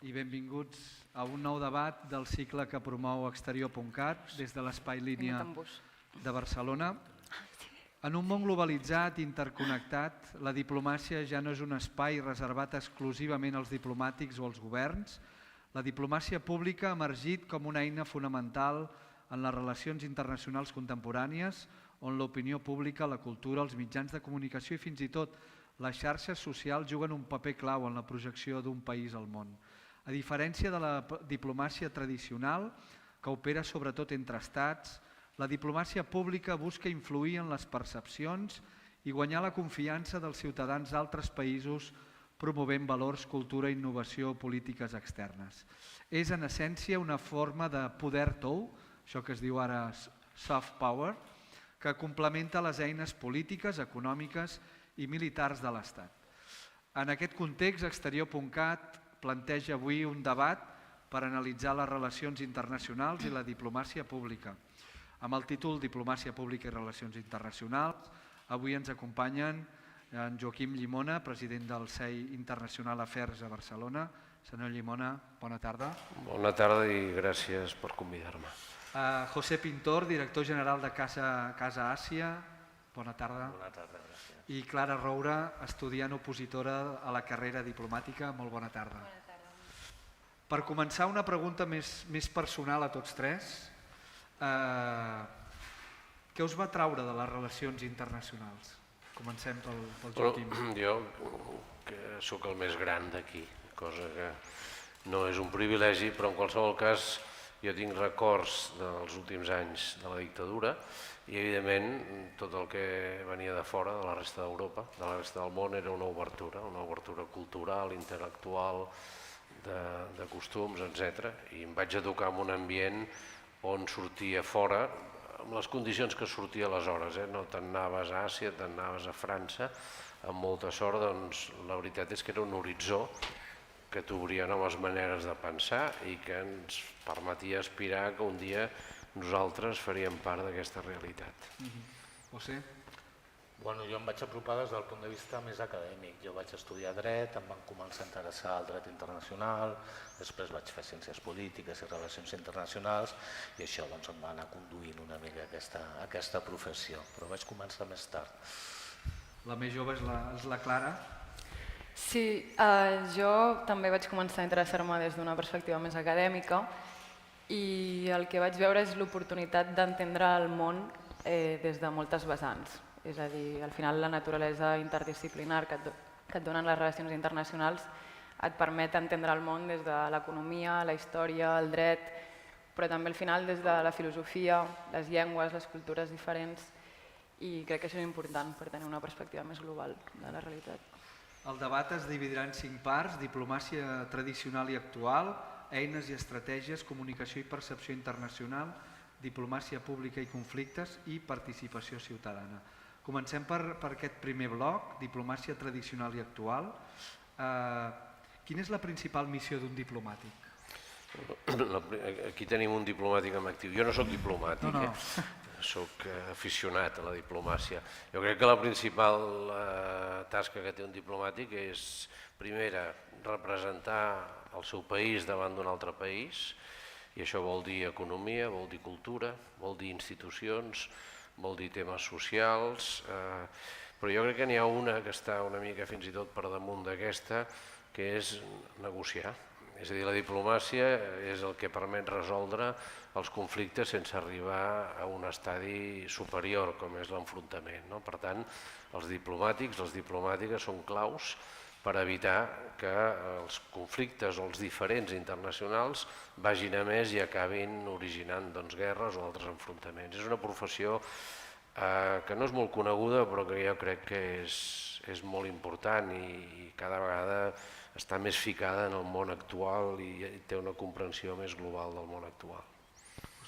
i benvinguts a un nou debat del cicle que promou Exterior.cat des de l'Espai Línia de Barcelona. En un món globalitzat i interconnectat, la diplomàcia ja no és un espai reservat exclusivament als diplomàtics o als governs. La diplomàcia pública ha emergit com una eina fonamental en les relacions internacionals contemporànies, on l'opinió pública, la cultura, els mitjans de comunicació i fins i tot les xarxes socials juguen un paper clau en la projecció d'un país al món. A diferència de la diplomàcia tradicional, que opera sobretot entre estats, la diplomàcia pública busca influir en les percepcions i guanyar la confiança dels ciutadans d'altres països promovent valors, cultura, innovació, polítiques externes. És en essència una forma de poder tou, això que es diu ara soft power, que complementa les eines polítiques, econòmiques i militars de l'Estat. En aquest context, Exterior.cat planteja avui un debat per analitzar les relacions internacionals i la diplomàcia pública. Amb el títol Diplomàcia pública i relacions internacionals, avui ens acompanyen en Joaquim Llimona, president del CEI International Affairs a Barcelona. Senyor Llimona, bona tarda. Bona tarda i gràcies per convidar-me. José Pintor, director general de Casa Àsia. Bona tarda. Bona tarda, gràcies. I Clara Roura, estudiant opositora a la carrera diplomàtica. Molt bona tarda. Bona tarda. Per començar, una pregunta més personal a tots tres. Què us va traure de les relacions internacionals? Comencem pel Joaquim. Jo, que sóc el més gran d'aquí, cosa que no és un privilegi, però en qualsevol cas jo tinc records dels últims anys de la dictadura i evidentment tot el que venia de fora, de la resta d'Europa, de la resta del món, era una obertura cultural, intel·lectual, de costums, etc. I em vaig educar en un ambient on sortia fora, amb les condicions que sortia aleshores, no te'n anaves a Àsia, te'n anaves a França, amb molta sort, doncs la veritat és que era un horitzó que t'obria noves maneres de pensar i que ens permetia aspirar que un dia nosaltres faríem part d'aquesta realitat. José? Bueno, jo em vaig apropar des del punt de vista més acadèmic. Jo vaig estudiar dret, em van començar a interessar el dret internacional, després vaig fer ciències polítiques i relacions internacionals i això doncs, em va anar conduint una mica a aquesta professió, però vaig començar més tard. La més jove és la Clara. Sí, jo també vaig començar a interessar-me des d'una perspectiva més acadèmica i el que vaig veure és l'oportunitat d'entendre el món des de moltes vessants. És a dir, al final la naturalesa interdisciplinar que et donen les relacions internacionals et permet entendre el món des de l'economia, la història, el dret, però també al final des de la filosofia, les llengües, les cultures diferents i crec que això és important per tenir una perspectiva més global de la realitat. El debat es dividirà en 5 parts: diplomàcia tradicional i actual, eines i estratègies, comunicació i percepció internacional, diplomàcia pública i conflictes i participació ciutadana. Comencem per aquest primer bloc, diplomàcia tradicional i actual. Quina és la principal missió d'un diplomàtic? Aquí tenim un diplomàtic en actiu. Jo no soc diplomàtic, No. Soc aficionat a la diplomàcia. Jo crec que la principal tasca que té un diplomàtic és, primera, representar el seu país davant d'un altre país, i això vol dir economia, vol dir cultura, vol dir institucions, vol dir temes socials, però jo crec que n'hi ha una que està una mica fins i tot per damunt d'aquesta, que és negociar. És a dir, la diplomàcia és el que permet resoldre els conflictes sense arribar a un estadi superior, com és l'enfrontament. Per tant, els diplomàtics, les diplomàtiques són claus per evitar que els conflictes o els diferents internacionals vagin a més i acabin originant guerres o altres enfrontaments. És una professió que no és molt coneguda, però que jo crec que és molt important i cada vegada està més ficada en el món actual i té una comprensió més global del món actual.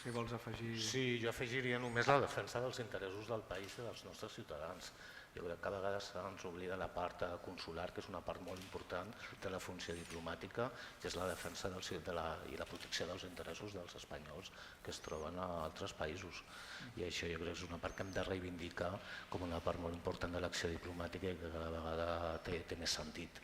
Si vols afegir... Sí, jo afegiria només la defensa dels interessos del país i dels nostres ciutadans. Jo crec que a vegades ens oblida la part consular, que és una part molt important de la funció diplomàtica, que és la defensa i la protecció dels interessos dels espanyols que es troben a altres països. I això jo crec que és una part que hem de reivindicar com una part molt important de l'acció diplomàtica i que cada vegada té més sentit.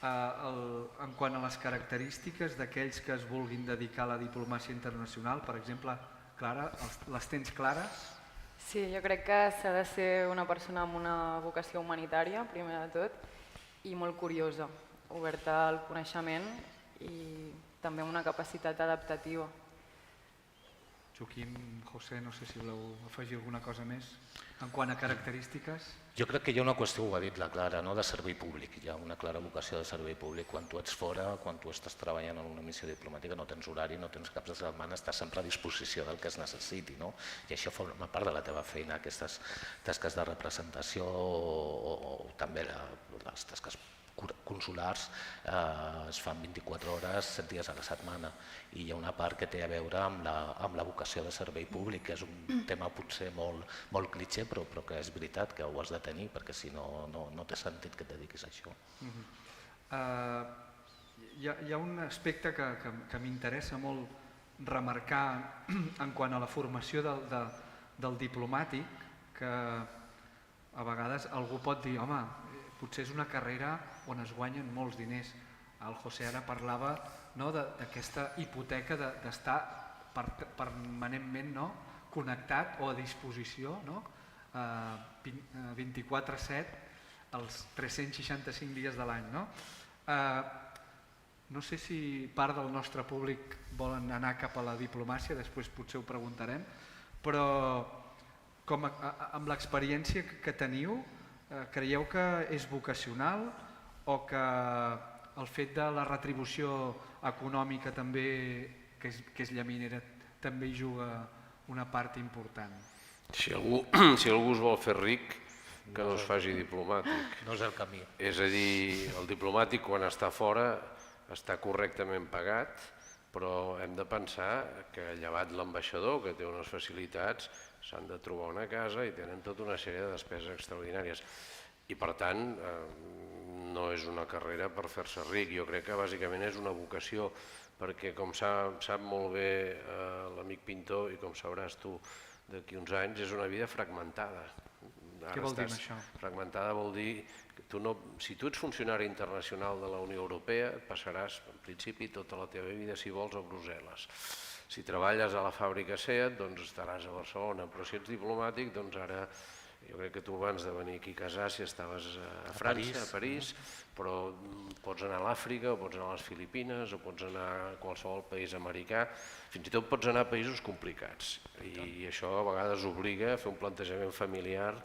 En quant a les característiques d'aquells que es vulguin dedicar a la diplomàcia internacional, per exemple, Clara, les tens clares? Sí, jo crec que s'ha de ser una persona amb una vocació humanitària, primer de tot, i molt curiosa, oberta al coneixement i també amb una capacitat adaptativa. Joaquim, José, no sé si voleu afegir alguna cosa més en quant a característiques. Jo crec que hi ha una qüestió, ho ha dit la Clara, de servei públic. Hi ha una clara vocació de servei públic. Quan tu ets fora, quan tu estàs treballant en una missió diplomàtica, no tens horari, no tens caps de setmana, estàs sempre a disposició del que es necessiti. I això forma part de la teva feina, aquestes tasques de representació o també les tasques consulars es fan 24 hores, 7 dies a la setmana, i hi ha una part que té a veure amb la vocació de servei públic, que és un tema potser molt clitxé, però que és veritat que ho has de tenir, perquè si no, no té sentit que et dediquis a això. Hi ha un aspecte que m'interessa molt remarcar en quant a la formació del diplomàtic, que a vegades algú pot dir, home, potser és una carrera on es guanyen molts diners. El José ara parlava d'aquesta hipoteca d'estar permanentment connectat o a disposició 24/7 els 365 dies de l'any. No sé si part del nostre públic volen anar cap a la diplomàcia, després potser ho preguntarem, però amb l'experiència que teniu, creieu que és vocacional o que el fet de la retribució econòmica també, que és llaminera, també hi juga una part important? Si algú es vol fer ric, que no es faci diplomàtic. No és el camí. És a dir, el diplomàtic quan està fora està correctament pagat, però hem de pensar que llevat l'ambaixador, que té unes facilitats, s'han de trobar una casa i tenen tota una sèrie de despeses extraordinàries. I per tant, no és una carrera per fer-se ric. Jo crec que bàsicament és una vocació, perquè com sap molt bé l'amic Pintor i com sabràs tu d'aquí uns anys, és una vida fragmentada. Què vol dir això? Fragmentada vol dir que si tu ets funcionari internacional de la Unió Europea, passaràs en principi tota la teva vida, si vols, a Brussel·les. Si treballes a la fàbrica SEAT, doncs estaràs a Barcelona, però si ets diplomàtic, doncs ara, jo crec que tu abans de venir aquí a casar, si estaves a França, a París, però pots anar a l'Àfrica, o pots anar a les Filipines, o pots anar a qualsevol país americà, fins i tot pots anar a països complicats. I això a vegades obliga a fer un plantejament familiar.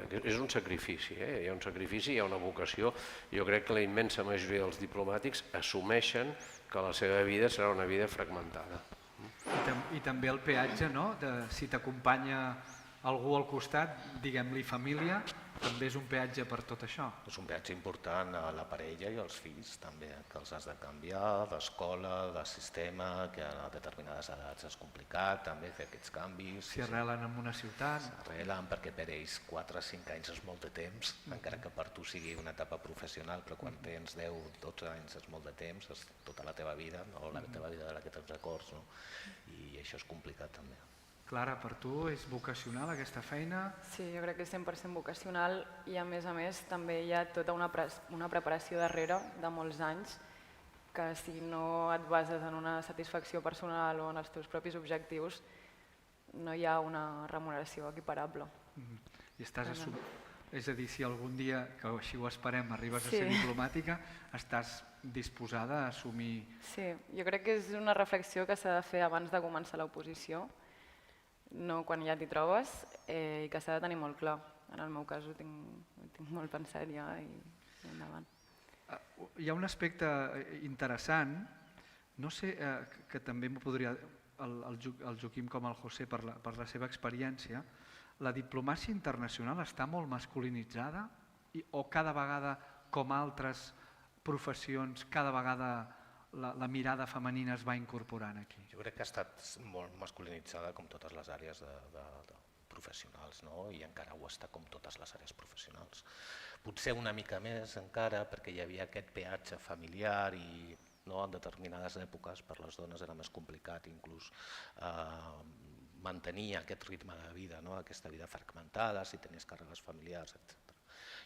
És un sacrifici, hi ha un sacrifici, hi ha una vocació. Jo crec que la immensa majoria dels diplomàtics assumeixen que la seva vida serà una vida fragmentada. I també el peatge, si t'acompanya algú al costat, diguem-li família, també és un peatge per tot això. És un peatge important a la parella i als fills també, que els has de canviar d'escola, de sistema, que a determinades edats és complicat també fer aquests canvis. Si arrelen en una ciutat. S'arrelen perquè per ells 4 o 5 anys és molt de temps, encara que per tu sigui una etapa professional, però quan tens 10 o 12 anys és molt de temps, és tota la teva vida, o la teva vida de la que tens acords, i això és complicat també. Clara, per tu és vocacional aquesta feina? Sí, jo crec que és 100% vocacional i a més també hi ha tota una preparació darrere de molts anys que si no et bases en una satisfacció personal o en els teus propis objectius no hi ha una remuneració equiparable. I és a dir, si algun dia, que així ho esperem, arribes a ser diplomàtica, estàs disposada a assumir... Sí, jo crec que és una reflexió que s'ha de fer abans de començar l'oposició, no quan ja t'hi trobes, i que s'ha de tenir molt clar. En el meu cas ho tinc molt pensat ja i endavant. Hi ha un aspecte interessant, no sé, que també m'ho podria el Joaquim com el José per la seva experiència. La diplomàcia internacional està molt masculinitzada o cada vegada, com altres professions, cada vegada la mirada femenina es va incorporant aquí? Jo crec que ha estat molt masculinitzada com totes les àrees professionals, i encara ho està com totes les àrees professionals. Potser una mica més encara perquè hi havia aquest peatge familiar i en determinades èpoques per les dones era més complicat inclús mantenir aquest ritme de vida, aquesta vida fragmentada, si tenies càrregues familiars, etc.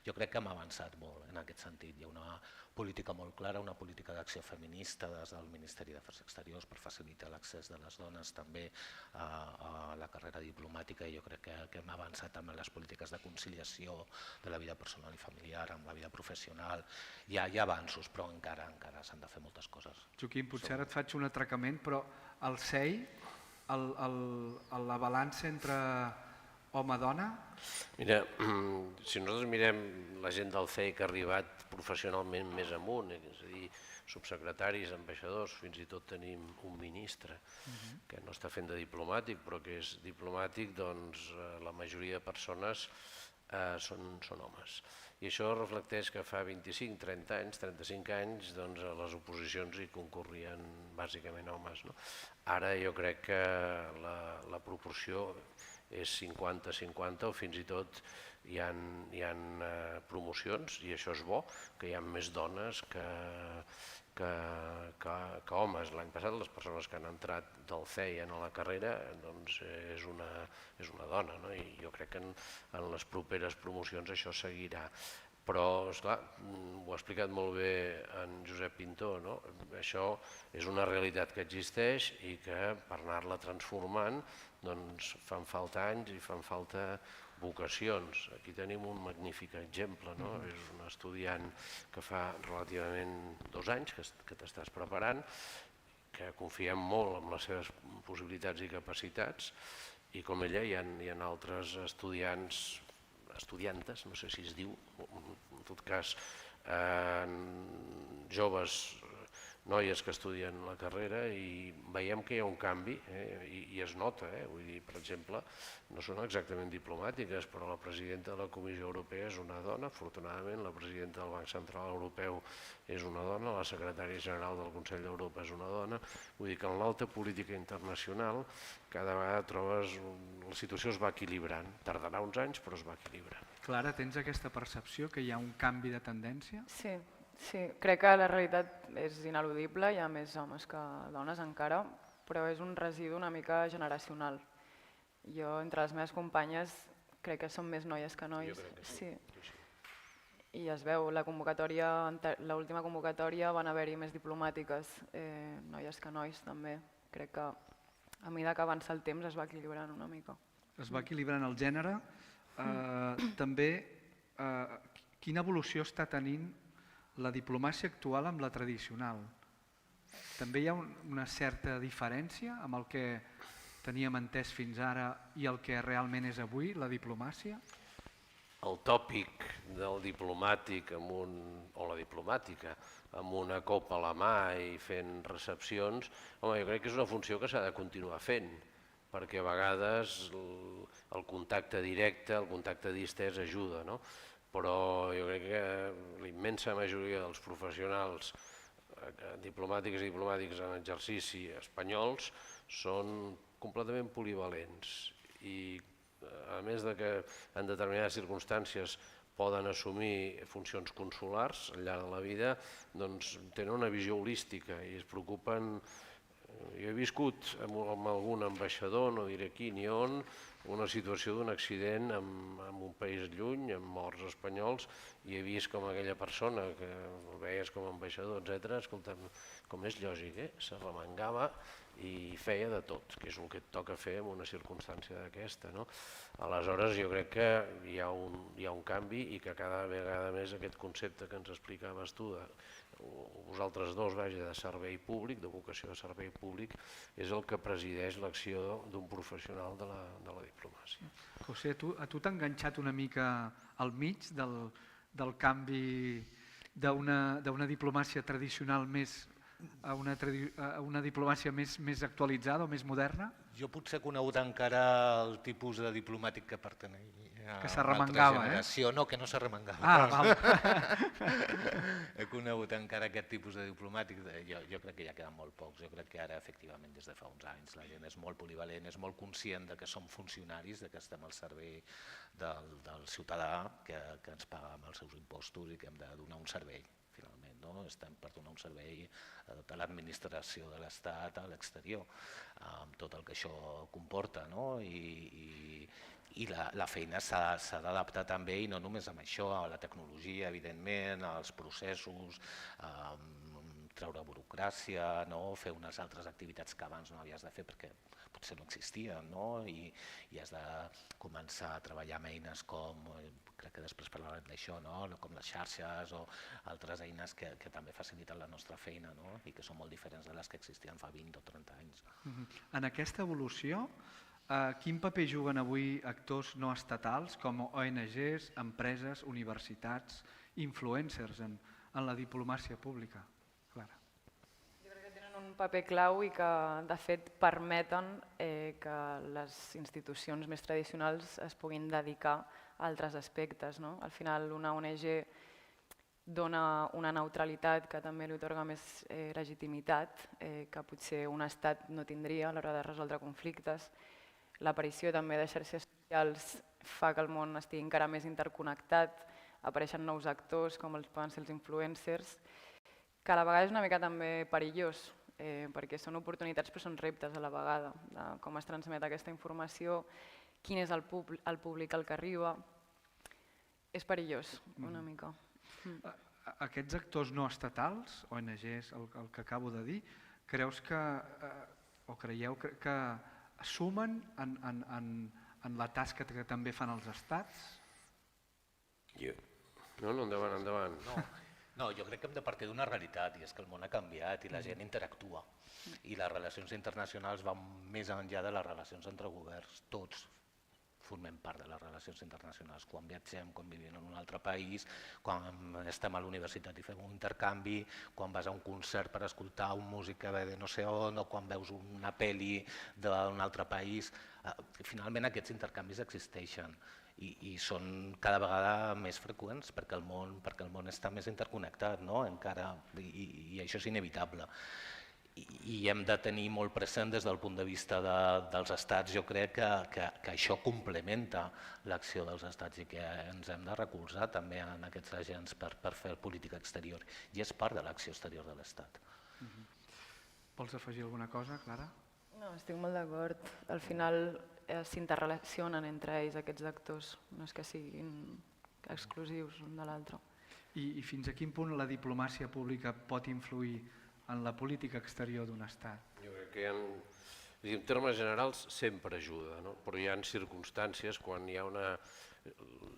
Jo crec que hem avançat molt en aquest sentit. Hi ha una política molt clara, una política d'acció feminista des del Ministeri d'Afers Exteriors per facilitar l'accés de les dones també a la carrera diplomàtica, i jo crec que hem avançat també en les polítiques de conciliació de la vida personal i familiar amb la vida professional. Hi ha avanços, però encara s'han de fer moltes coses. Joaquim, potser ara et faig un atracament, però el CEI, la balança entre home-dona? Mira, si nosaltres mirem la gent del CEI que ha arribat professionalment més amunt, és a dir, subsecretaris, ambaixadors, fins i tot tenim un ministre que no està fent de diplomàtic, però que és diplomàtic, doncs la majoria de persones són homes. I això reflecteix que fa 25, 30 anys, 35 anys, doncs a les oposicions hi concorrien bàsicament homes. Ara jo crec que la proporció és 50-50 o fins i tot hi ha promocions, i això és bo, que hi ha més dones que homes. L'any passat les persones que han entrat del CEI a la carrera és una dona, i jo crec que en les properes promocions això seguirà. Però, esclar, ho ha explicat molt bé en Josep Pintó, això és una realitat que existeix i que per anar-la transformant fan falta anys i fan falta vocacions. Aquí tenim un magnífic exemple, és un estudiant que fa relativament 2 anys que t'estàs preparant, que confiem molt en les seves possibilitats i capacitats, i com ella hi ha altres estudiantes, no sé si es diu, en tot cas joves, noies que estudien la carrera, i veiem que hi ha un canvi i es nota. Vull dir, per exemple, no són exactament diplomàtiques, però la presidenta de la Comissió Europea és una dona, afortunadament, la presidenta del Banc Central Europeu és una dona, la secretària general del Consell d'Europa és una dona. Vull dir que en l'alta política internacional cada vegada trobes... La situació es va equilibrant, tardarà uns anys però es va equilibrant. Clara, tens aquesta percepció que hi ha un canvi de tendència? Sí, crec que la realitat és ineludible, hi ha més homes que dones encara, però és un residu una mica generacional. Jo, entre les meves companyes, crec que són més noies que nois. Jo crec que sí. I es veu, l'última convocatòria van haver-hi més diplomàtiques, noies que nois també. Crec que a mesura que avança el temps es va equilibrant una mica. Es va equilibrant el gènere. També, quina evolució està tenint la diplomàcia actual amb la tradicional? També hi ha una certa diferència amb el que teníem entès fins ara i el que realment és avui, la diplomàcia? El tòpic del diplomàtic o la diplomàtica amb una copa a la mà i fent recepcions, jo crec que és una funció que s'ha de continuar fent, perquè a vegades el contacte directe, el contacte distès ajuda, però jo crec que la immensa majoria dels professionals diplomàtics i diplomàtics en exercici espanyols són completament polivalents, i a més de que en determinades circumstàncies poden assumir funcions consulars al llarg de la vida, doncs tenen una visió holística i es preocupen. Jo he viscut amb algun ambaixador, no diré qui ni on, una situació d'un accident en un país lluny, amb morts espanyols, i he vist com aquella persona que el veies com a ambaixador, etc., com és lògic, s'arremangava i feia de tot, que és el que et toca fer en una circumstància d'aquesta. Aleshores jo crec que hi ha un canvi i que cada vegada més aquest concepte que ens explicaves tu, vosaltres dos, de servei públic, de vocació de servei públic, és el que presideix l'acció d'un professional de la diplomàcia. José, a tu t'ha enganxat una mica al mig del canvi d'una diplomàcia tradicional a una diplomàcia més actualitzada o més moderna? Jo potser he conegut encara el tipus de diplomàtic que pertanyia que s'arremangava, no, que no s'arremangava. Val. He conegut encara aquest tipus de diplomàtic, jo crec que ja queden molt pocs, jo crec que ara efectivament des de fa uns anys la gent és molt polivalent, és molt conscient de que som funcionaris, que estem al servei del ciutadà que ens paga amb els seus impostos i que hem de donar un servei, finalment. no? Estem per donar un servei de l'administració de l'Estat a l'exterior, amb tot el que això comporta, no? I la feina s'ha d'adaptar també, i no només amb això, a la tecnologia, evidentment, als processos, treure burocràcia, no? Fer unes altres activitats que abans no havies de fer perquè potser no existien, no? I has de començar a treballar amb eines com, crec que després parlarem d'això, no? Com les xarxes o altres eines que també faciliten la nostra feina, no? I que són molt diferents de les que existien fa 20 o 30 anys. En aquesta evolució, quin paper juguen avui actors no estatals com ONGs, empreses, universitats, influencers en la diplomàcia pública? Clara. Jo crec que tenen un paper clau i que, de fet, permeten que les institucions més tradicionals es puguin dedicar a altres aspectes, no? Al final, una ONG dona una neutralitat que també li atorga més legitimitat que potser un estat no tindria a l'hora de resoldre conflictes. L'aparició també de xarxes socials fa que el món estigui encara més interconnectat, apareixen nous actors com poden ser els influencers, que a la vegada és una mica també perillós, perquè són oportunitats però són reptes a la vegada, de com es transmet aquesta informació, quin és el públic al que arriba. És perillós, una mica. Aquests actors no estatals, ONGs, el que acabo de dir, creus que, o creieu que sumen en la tasca que també fan els estats? No, endavant. No, jo crec que hem de partir d'una realitat, i és que el món ha canviat i la gent interactua. I les relacions internacionals van més enllà de les relacions entre governs, tots formem part de les relacions internacionals. Quan viatgem, quan vivim en un altre país, quan estem a la universitat i fem un intercanvi, quan vas a un concert per escoltar un músic que ve de no sé on, o quan veus una pel·li d'un altre país. Finalment aquests intercanvis existeixen i són cada vegada més freqüents perquè el món està més interconnectat, no? Encara, i això és inevitable. I hem de tenir molt present des del punt de vista dels estats, jo crec que això complementa l'acció dels estats i que ens hem de recolzar també en aquests agents per fer política exterior, i és part de l'acció exterior de l'estat. Vols afegir alguna cosa, Clara? No, estic molt d'acord. Al final s'interrelacionen entre ells aquests actors, no és que siguin exclusius un de l'altre. I fins a quin punt la diplomàcia pública pot influir en la política exterior d'un estat? Jo crec que en termes generals sempre ajuda, no? Però hi ha circumstàncies quan hi ha una...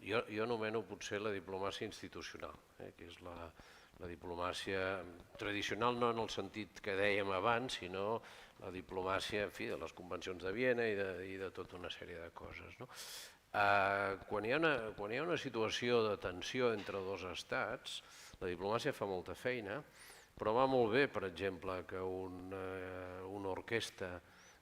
Jo anomeno potser la diplomàcia institucional, que és la diplomàcia tradicional, no en el sentit que dèiem abans, sinó la diplomàcia de les convencions de Viena i de tota una sèrie de coses. Quan hi ha una situació de tensió entre dos estats, la diplomàcia fa molta feina, però va molt bé, per exemple, que una orquestra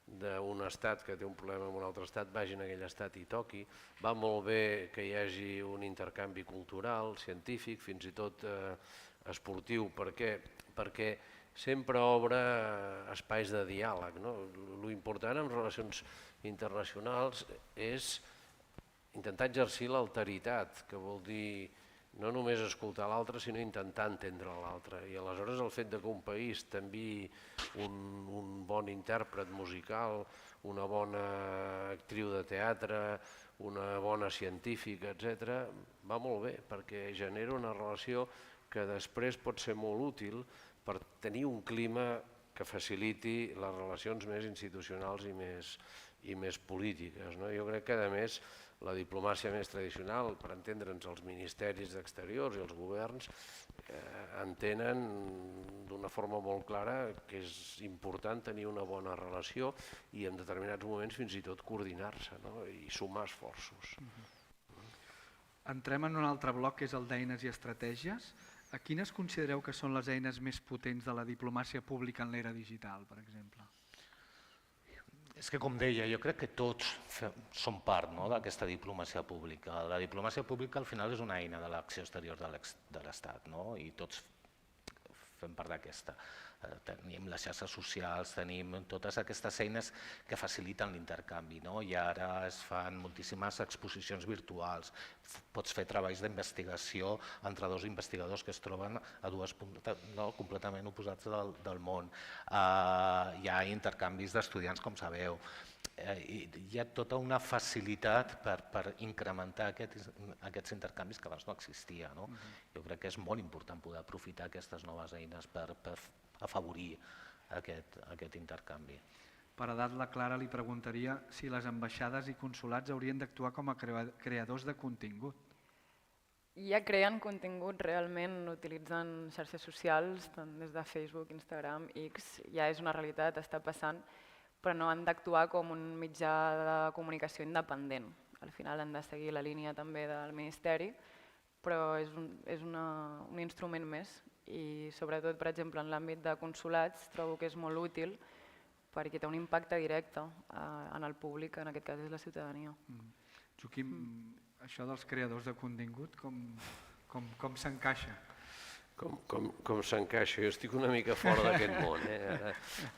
d'un estat que té un problema amb un altre estat vagi en aquell estat i toqui. Va molt bé que hi hagi un intercanvi cultural, científic, fins i tot esportiu. Per què? Perquè sempre obre espais de diàleg. L'important en relacions internacionals és intentar exercir l'alteritat, que vol dir no només escoltar l'altre, sinó intentar entendre l'altre. I aleshores el fet que un país t'enviï un bon intèrpret musical, una bona actriu de teatre, una bona científica, etc., va molt bé, perquè genera una relació que després pot ser molt útil per tenir un clima que faciliti les relacions més institucionals i més polítiques. Jo crec que, a més, la diplomàcia més tradicional, per entendre'ns els ministeris d'exteriors i els governs, entenen d'una forma molt clara que és important tenir una bona relació i en determinats moments fins i tot coordinar-se i sumar esforços. Entrem en un altre bloc, que és el d'eines i estratègies. Quines considereu que són les eines més potents de la diplomàcia pública en l'era digital, per exemple? És que, com deia, jo crec que tots som part d'aquesta diplomàcia pública. La diplomàcia pública al final és una eina de l'acció exterior de l'Estat, i tots fem part d'aquesta. Tenim les xarxes socials, tenim totes aquestes eines que faciliten l'intercanvi, i ara es fan moltíssimes exposicions virtuals, pots fer treballs d'investigació entre dos investigadors que es troben a dues puntes completament oposats del món, hi ha intercanvis d'estudiants, com sabeu, hi ha tota una facilitat per incrementar aquests intercanvis que abans no existia. Jo crec que és molt important poder aprofitar aquestes noves eines per afavorir aquest intercanvi. Per edat, la Clara li preguntaria si les ambaixades i consulats haurien d'actuar com a creadors de contingut. Ja creen contingut realment utilitzant xarxes socials, tant des de Facebook, Instagram, X, ja és una realitat, està passant, però no han d'actuar com un mitjà de comunicació independent. Al final han de seguir la línia també del Ministeri, però és un instrument més i sobretot, per exemple, en l'àmbit de consulats trobo que és molt útil perquè té un impacte directe en el públic, en aquest cas és la ciutadania. Joaquim, això dels creadors de contingut, com s'encaixa? Com s'encaixa? Jo estic una mica fora d'aquest món.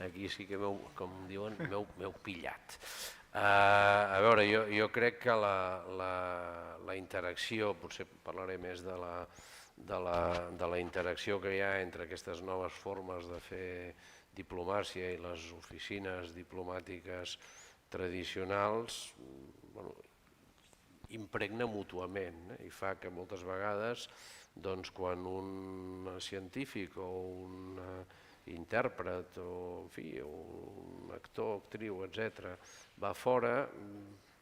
Aquí sí que, com diuen, m'heu pillat. A veure, jo crec que la interacció, potser parlaré més de la interacció que hi ha entre aquestes noves formes de fer diplomàcia i les oficines diplomàtiques tradicionals, impregna mútuament i fa que moltes vegades quan un científic o un intèrpret o un actor, actriu, etc., va fora,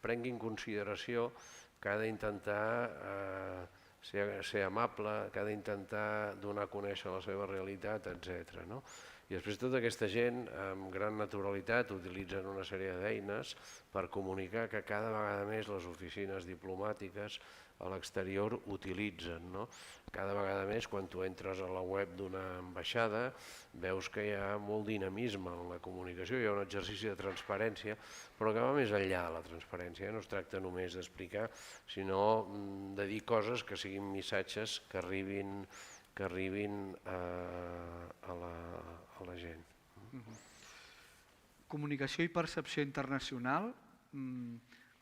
prengui en consideració que ha d'intentar ser amable, que ha d'intentar donar a conèixer la seva realitat, etc. I després tota aquesta gent amb gran naturalitat utilitzen una sèrie d'eines per comunicar que cada vegada més les oficines diplomàtiques a l'exterior utilitzen. Cada vegada més, quan tu entres a la web d'una ambaixada, veus que hi ha molt dinamisme en la comunicació, hi ha un exercici de transparència, però que va més enllà de la transparència. No es tracta només d'explicar, sinó de dir coses que siguin missatges que arribin a la gent. Comunicació i percepció internacional.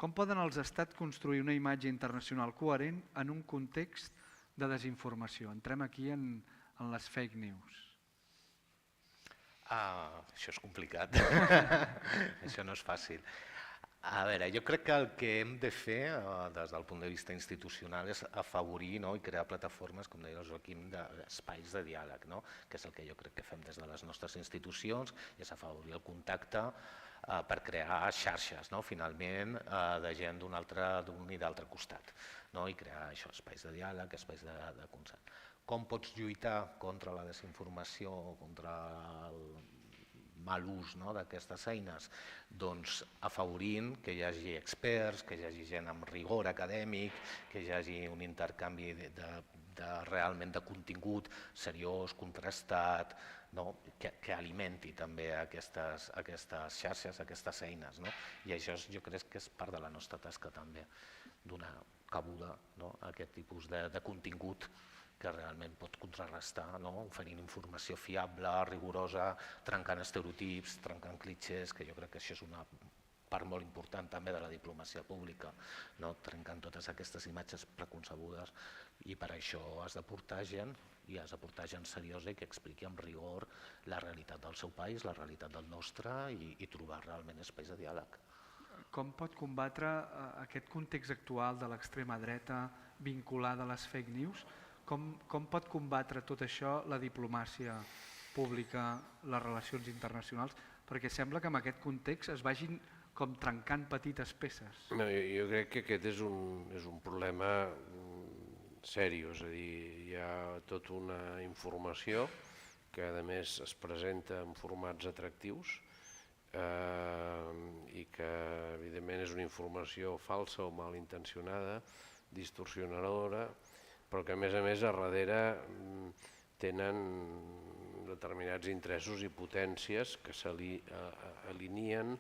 Com poden els estats construir una imatge internacional coherent en un context de desinformació? Entrem aquí en les fake news. Això és complicat, això no és fàcil. A veure, jo crec que el que hem de fer des del punt de vista institucional és afavorir i crear plataformes, com deia el Joaquim, d'espais de diàleg, que és el que jo crec que fem des de les nostres institucions, i és afavorir el contacte per crear xarxes, finalment, de gent d'un i d'altre costat, i crear espais de diàleg, espais de consens. Com pots lluitar contra la desinformació o contra el mal ús d'aquestes eines? Doncs afavorint que hi hagi experts, que hi hagi gent amb rigor acadèmic, que hi hagi un intercanvi realment de contingut seriós, contrastat, que alimenti també aquestes xarxes, aquestes eines. I això jo crec que és part de la nostra tasca també, donar cabuda a aquest tipus de contingut que realment pot contrarrestar, oferint informació fiable, rigorosa, trencant estereotips, trencant clitxers, que jo crec que això és una part molt important també de la diplomàcia pública, trencant totes aquestes imatges preconcebudes, i per això has de portar gent, i has de portar gent seriosa i que expliqui amb rigor la realitat del seu país, la realitat del nostre, i trobar realment espais de diàleg. Com pot combatre aquest context actual de l'extrema dreta vinculada a les fake news? Com pot combatre tot això la diplomàcia pública, les relacions internacionals? Perquè sembla que en aquest context es vagin com trencant petites peces. Jo crec que aquest és un problema seriós, és a dir, hi ha tota una informació que a més es presenta en formats atractius i que evidentment és una informació falsa o malintencionada, distorsionadora, però que a més a darrere tenen determinats interessos i potències que s'alineen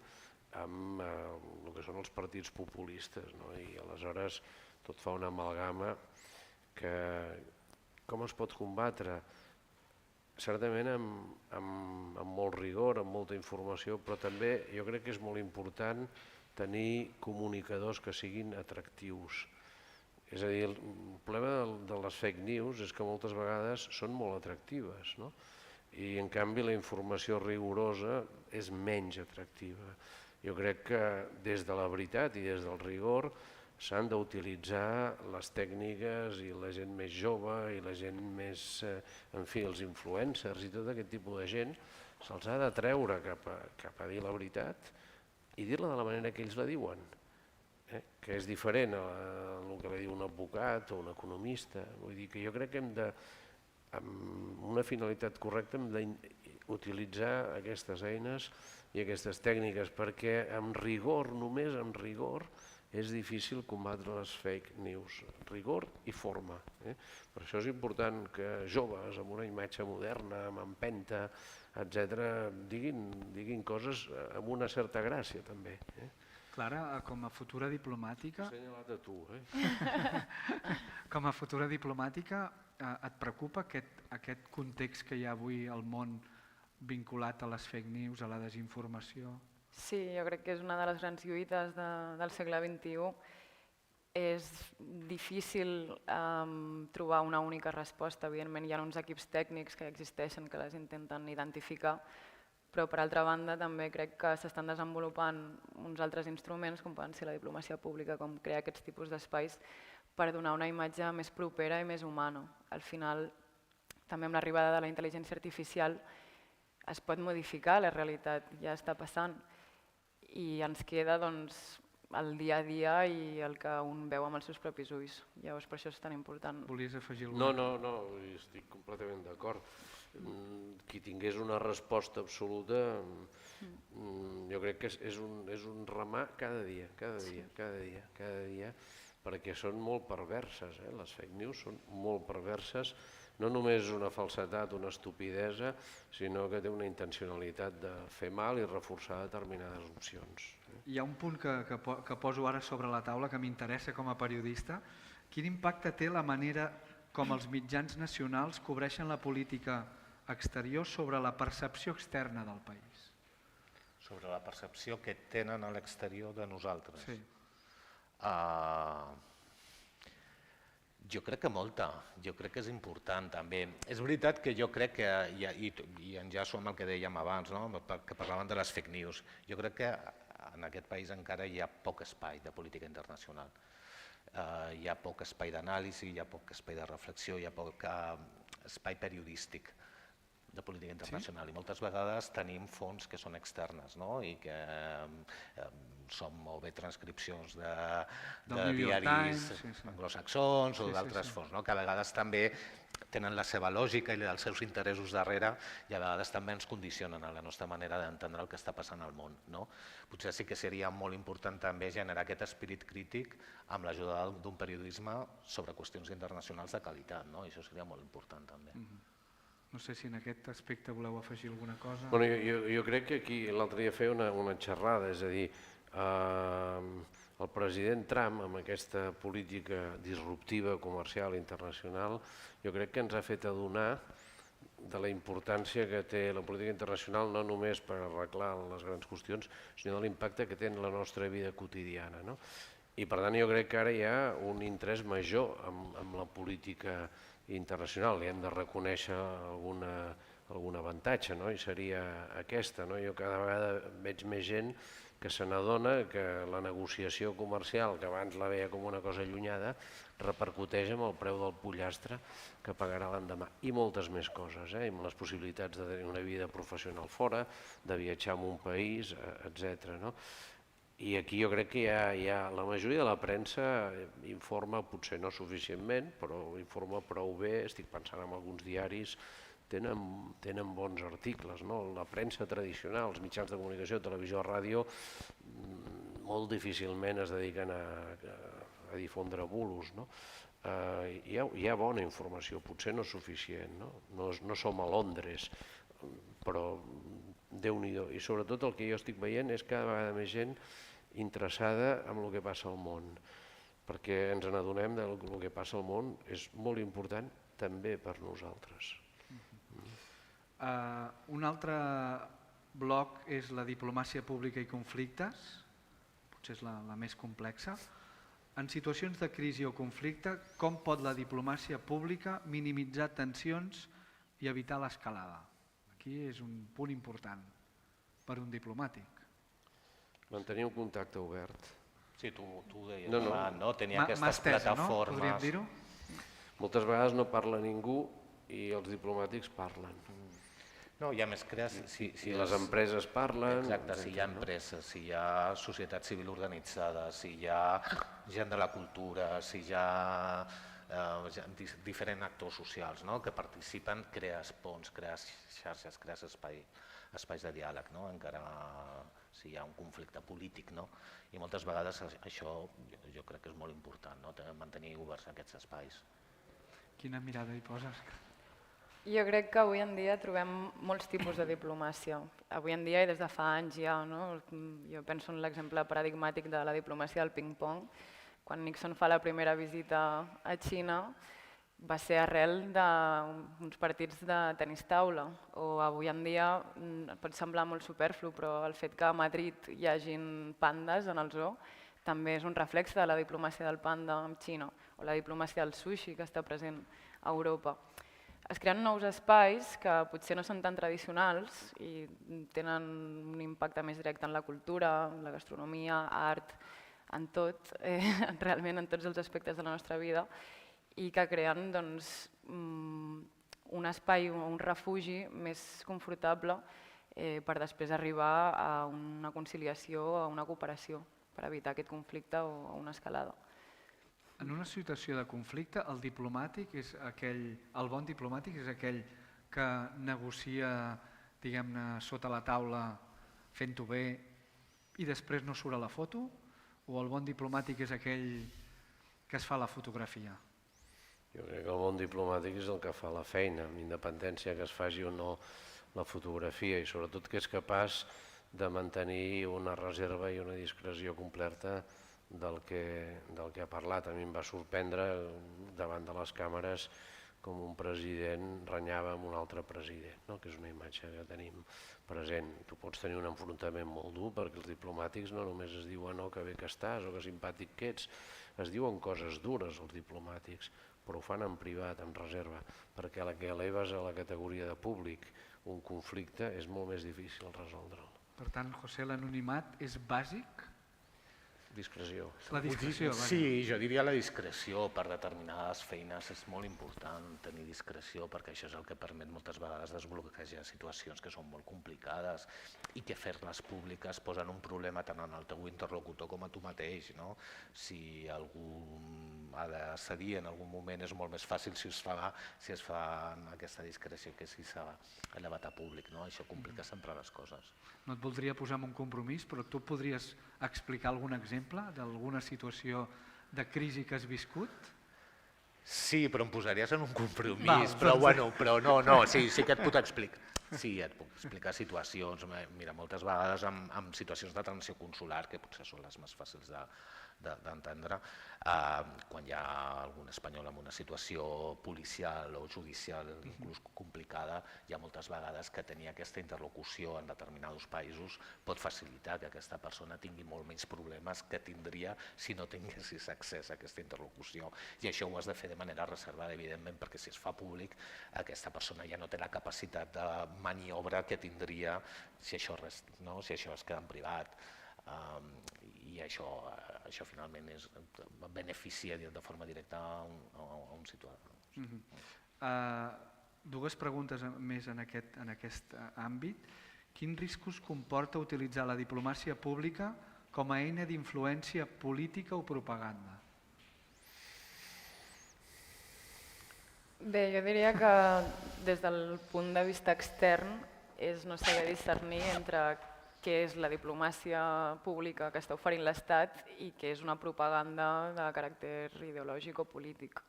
amb el que són els partits populistes, i aleshores tot fa una amalgama que com es pot combatre? certament amb molt rigor, amb molta informació, però també jo crec que és molt important tenir comunicadors que siguin atractius. És a dir, el problema de les fake news és que moltes vegades són molt atractives, no? I en canvi la informació rigorosa és menys atractiva. Jo crec que des de la veritat i des del rigor s'han d'utilitzar les tècniques i la gent més jove i la gent més, en fi, els influencers i tot aquest tipus de gent, se'ls ha de treure cap a dir la veritat i dir-la de la manera que ells la diuen, que és diferent al que li diu un advocat o un economista. Vull dir que jo crec que amb una finalitat correcta hem d'utilitzar aquestes eines i aquestes tècniques perquè amb rigor, només amb rigor, és difícil combatre les fake news. Rigor i forma. Per això és important que joves amb una imatge moderna, amb empenta, etc., diguin coses amb una certa gràcia també. Clara, com a futura diplomàtica... S'ha assenyalat a tu, Com a futura diplomàtica, et preocupa aquest context que hi ha avui al món vinculat a les fake news, a la desinformació? Sí, jo crec que és una de les grans lluites del segle XXI. És difícil trobar una única resposta. Evidentment hi ha uns equips tècnics que existeixen que les intenten identificar, però per altra banda també crec que s'estan desenvolupant uns altres instruments, com poden ser la diplomàcia pública, com crear aquests tipus d'espais per donar una imatge més propera i més humana. Al final, també amb l'arribada de la intel·ligència artificial es pot modificar la realitat, ja està passant, i ens queda el dia a dia i el que un veu amb els seus propis ulls. Llavors per això és tan important. Volies afegir alguna cosa? No, estic completament d'acord. Qui tingués una resposta absoluta, jo crec que és un remar cada dia, perquè són molt perverses, les fake news són molt perverses, no només una falsedat, una estupidesa, sinó que té una intencionalitat de fer mal i reforçar determinades opcions. Hi ha un punt que poso ara sobre la taula que m'interessa com a periodista. Quin impacte té la manera com els mitjans nacionals cobreixen la política exterior sobre la percepció externa del país? Sobre la percepció que tenen a l'exterior de nosaltres? Sí. Jo crec que molta, jo crec que és important també. És veritat que jo crec que, i enllaço amb el que dèiem abans, que parlaven de les fake news, jo crec que en aquest país encara hi ha poc espai de política internacional. Hi ha poc espai d'anàlisi, hi ha poc espai de reflexió, hi ha poc espai periodístic de política internacional. I moltes vegades tenim fonts que són externes i que són molt bé transcripcions de diaris anglosaxons o d'altres fonts, que a vegades també tenen la seva lògica i els seus interessos darrere i a vegades també ens condicionen a la nostra manera d'entendre el que està passant al món. Potser sí que seria molt important també generar aquest espírit crític amb l'ajuda d'un periodisme sobre qüestions internacionals de qualitat, i això seria molt important també. No sé si en aquest aspecte voleu afegir alguna cosa. Jo crec que aquí l'altre dia feia una xerrada, és a dir, el president Trump amb aquesta política disruptiva comercial internacional jo crec que ens ha fet adonar de la importància que té la política internacional no només per arreglar les grans qüestions, sinó de l'impacte que té en la nostra vida quotidiana. I per tant jo crec que ara hi ha un interès major amb la política internacional, li hem de reconèixer algun avantatge, i seria aquesta. Jo cada vegada veig més gent que se n'adona que la negociació comercial, que abans la veia com una cosa allunyada, repercuteix amb el preu del pollastre que pagarà l'endemà. I moltes més coses, amb les possibilitats de tenir una vida professional fora, de viatjar en un país, etc. I aquí jo crec que la majoria de la premsa informa, potser no suficientment, però informa prou bé. Estic pensant en alguns diaris, tenen bons articles. La premsa tradicional, els mitjans de comunicació, televisió, ràdio, molt difícilment es dediquen a difondre bulos. Hi ha bona informació, potser no suficient, no som a Londres, però Déu-n'hi-do. I sobretot el que jo estic veient és cada vegada més gent interessada en el que passa al món, perquè ens n'adonem que el que passa al món és molt important també per nosaltres. Un altre bloc és la diplomàcia pública i conflictes, potser és la més complexa. En situacions de crisi o conflicte, com pot la diplomàcia pública minimitzar tensions i evitar l'escalada? Aquí és un punt important per un diplomàtic. Mantenir un contacte obert. Sí, tu ho deies, no? Tenia aquestes mà estesa, no? plataformes. Podríem dir-ho? Moltes vegades no parla ningú i els diplomàtics parlen. No, hi ha més I les empreses parlen. Exacte, si hi ha empreses, si hi ha societat civil organitzada, si hi ha gent de la cultura, si hi ha diferents actors socials que participen, crees ponts, crees xarxes, crees espais de diàleg, encara si hi ha un conflicte polític. I moltes vegades això jo crec que és molt important, mantenir oberts aquests espais. Quina mirada hi poses? Jo crec que avui en dia trobem molts tipus de diplomàcia. Avui en dia i des de fa anys ja, jo penso en l'exemple paradigmàtic de la diplomàcia del ping-pong. Quan Nixon fa la primera visita a Xina va ser arrel d'uns partits de tenis taula. O avui en dia pot semblar molt superflu, però el fet que a Madrid hi hagin pandes en el zoo també és un reflex de la diplomàcia del panda amb Xina o la diplomàcia del sushi que està present a Europa. Es creen nous espais que potser no són tan tradicionals i tenen un impacte més directe en la cultura, en la gastronomia, art, en tot, realment en tots els aspectes de la nostra vida, i que creen un espai, un refugi més confortable per després arribar a una conciliació, a una cooperació, per evitar aquest conflicte o una escalada. En una situació de conflicte, el bon diplomàtic és aquell que negocia, diguem-ne, sota la taula fent-ho bé i després no surt a la foto? O el bon diplomàtic és aquell que es fa la fotografia? Jo crec que el bon diplomàtic és el que fa la feina, amb independència que es faci o no la fotografia, i sobretot que és capaç de mantenir una reserva i una discreció completa del que ha parlat. A mi em va sorprendre davant de les càmeres com un president renyava amb un altre president, que és una imatge que tenim present. Tu pots tenir un enfrontament molt dur perquè els diplomàtics no només es diuen que bé que estàs o que simpàtic que ets, es diuen coses dures els diplomàtics, però ho fan en privat, en reserva, perquè la que eleves a la categoria de públic un conflicte és molt més difícil resoldre'l. Per tant, José, l'anonimat és bàsic? Discreció. La discreció, sí, jo diria la discreció. Per determinades feines és molt important tenir discreció perquè això és el que permet moltes vegades desbloquejar situacions que són molt complicades i que fer-les públiques posen un problema tant en el teu interlocutor com a tu mateix. Si algú ha de cedir en algun moment és molt més fàcil si es fa en aquesta discreció que si s'ha elevat a públic. Això complica sempre les coses. No et voldria posar en un compromís, però tu podries explicar algun exemple d'alguna situació de crisi que has viscut? Sí, però em posaries en un compromís, però no, sí que et puc explicar. Sí, et puc explicar situacions. Mira, moltes vegades en situacions de tensió consular, que potser són les més fàcils d'entendre, quan hi ha algun espanyol en una situació policial o judicial inclús complicada, hi ha moltes vegades que tenir aquesta interlocució en determinats països pot facilitar que aquesta persona tingui molt menys problemes que tindria si no tinguessis accés a aquesta interlocució. I això ho has de fer de manera reservada, evidentment, perquè si es fa públic, aquesta persona ja no té la capacitat de maniobra que tindria si això es queda en privat. I això finalment beneficia de forma directa a un ciutadà. Dues preguntes més en aquest àmbit. Quins riscos comporta utilitzar la diplomàcia pública com a eina d'influència política o propaganda? Bé, jo diria que des del punt de vista extern és no saber discernir entre què és la diplomàcia pública que està oferint l'Estat i què és una propaganda de caràcter ideològic o polític.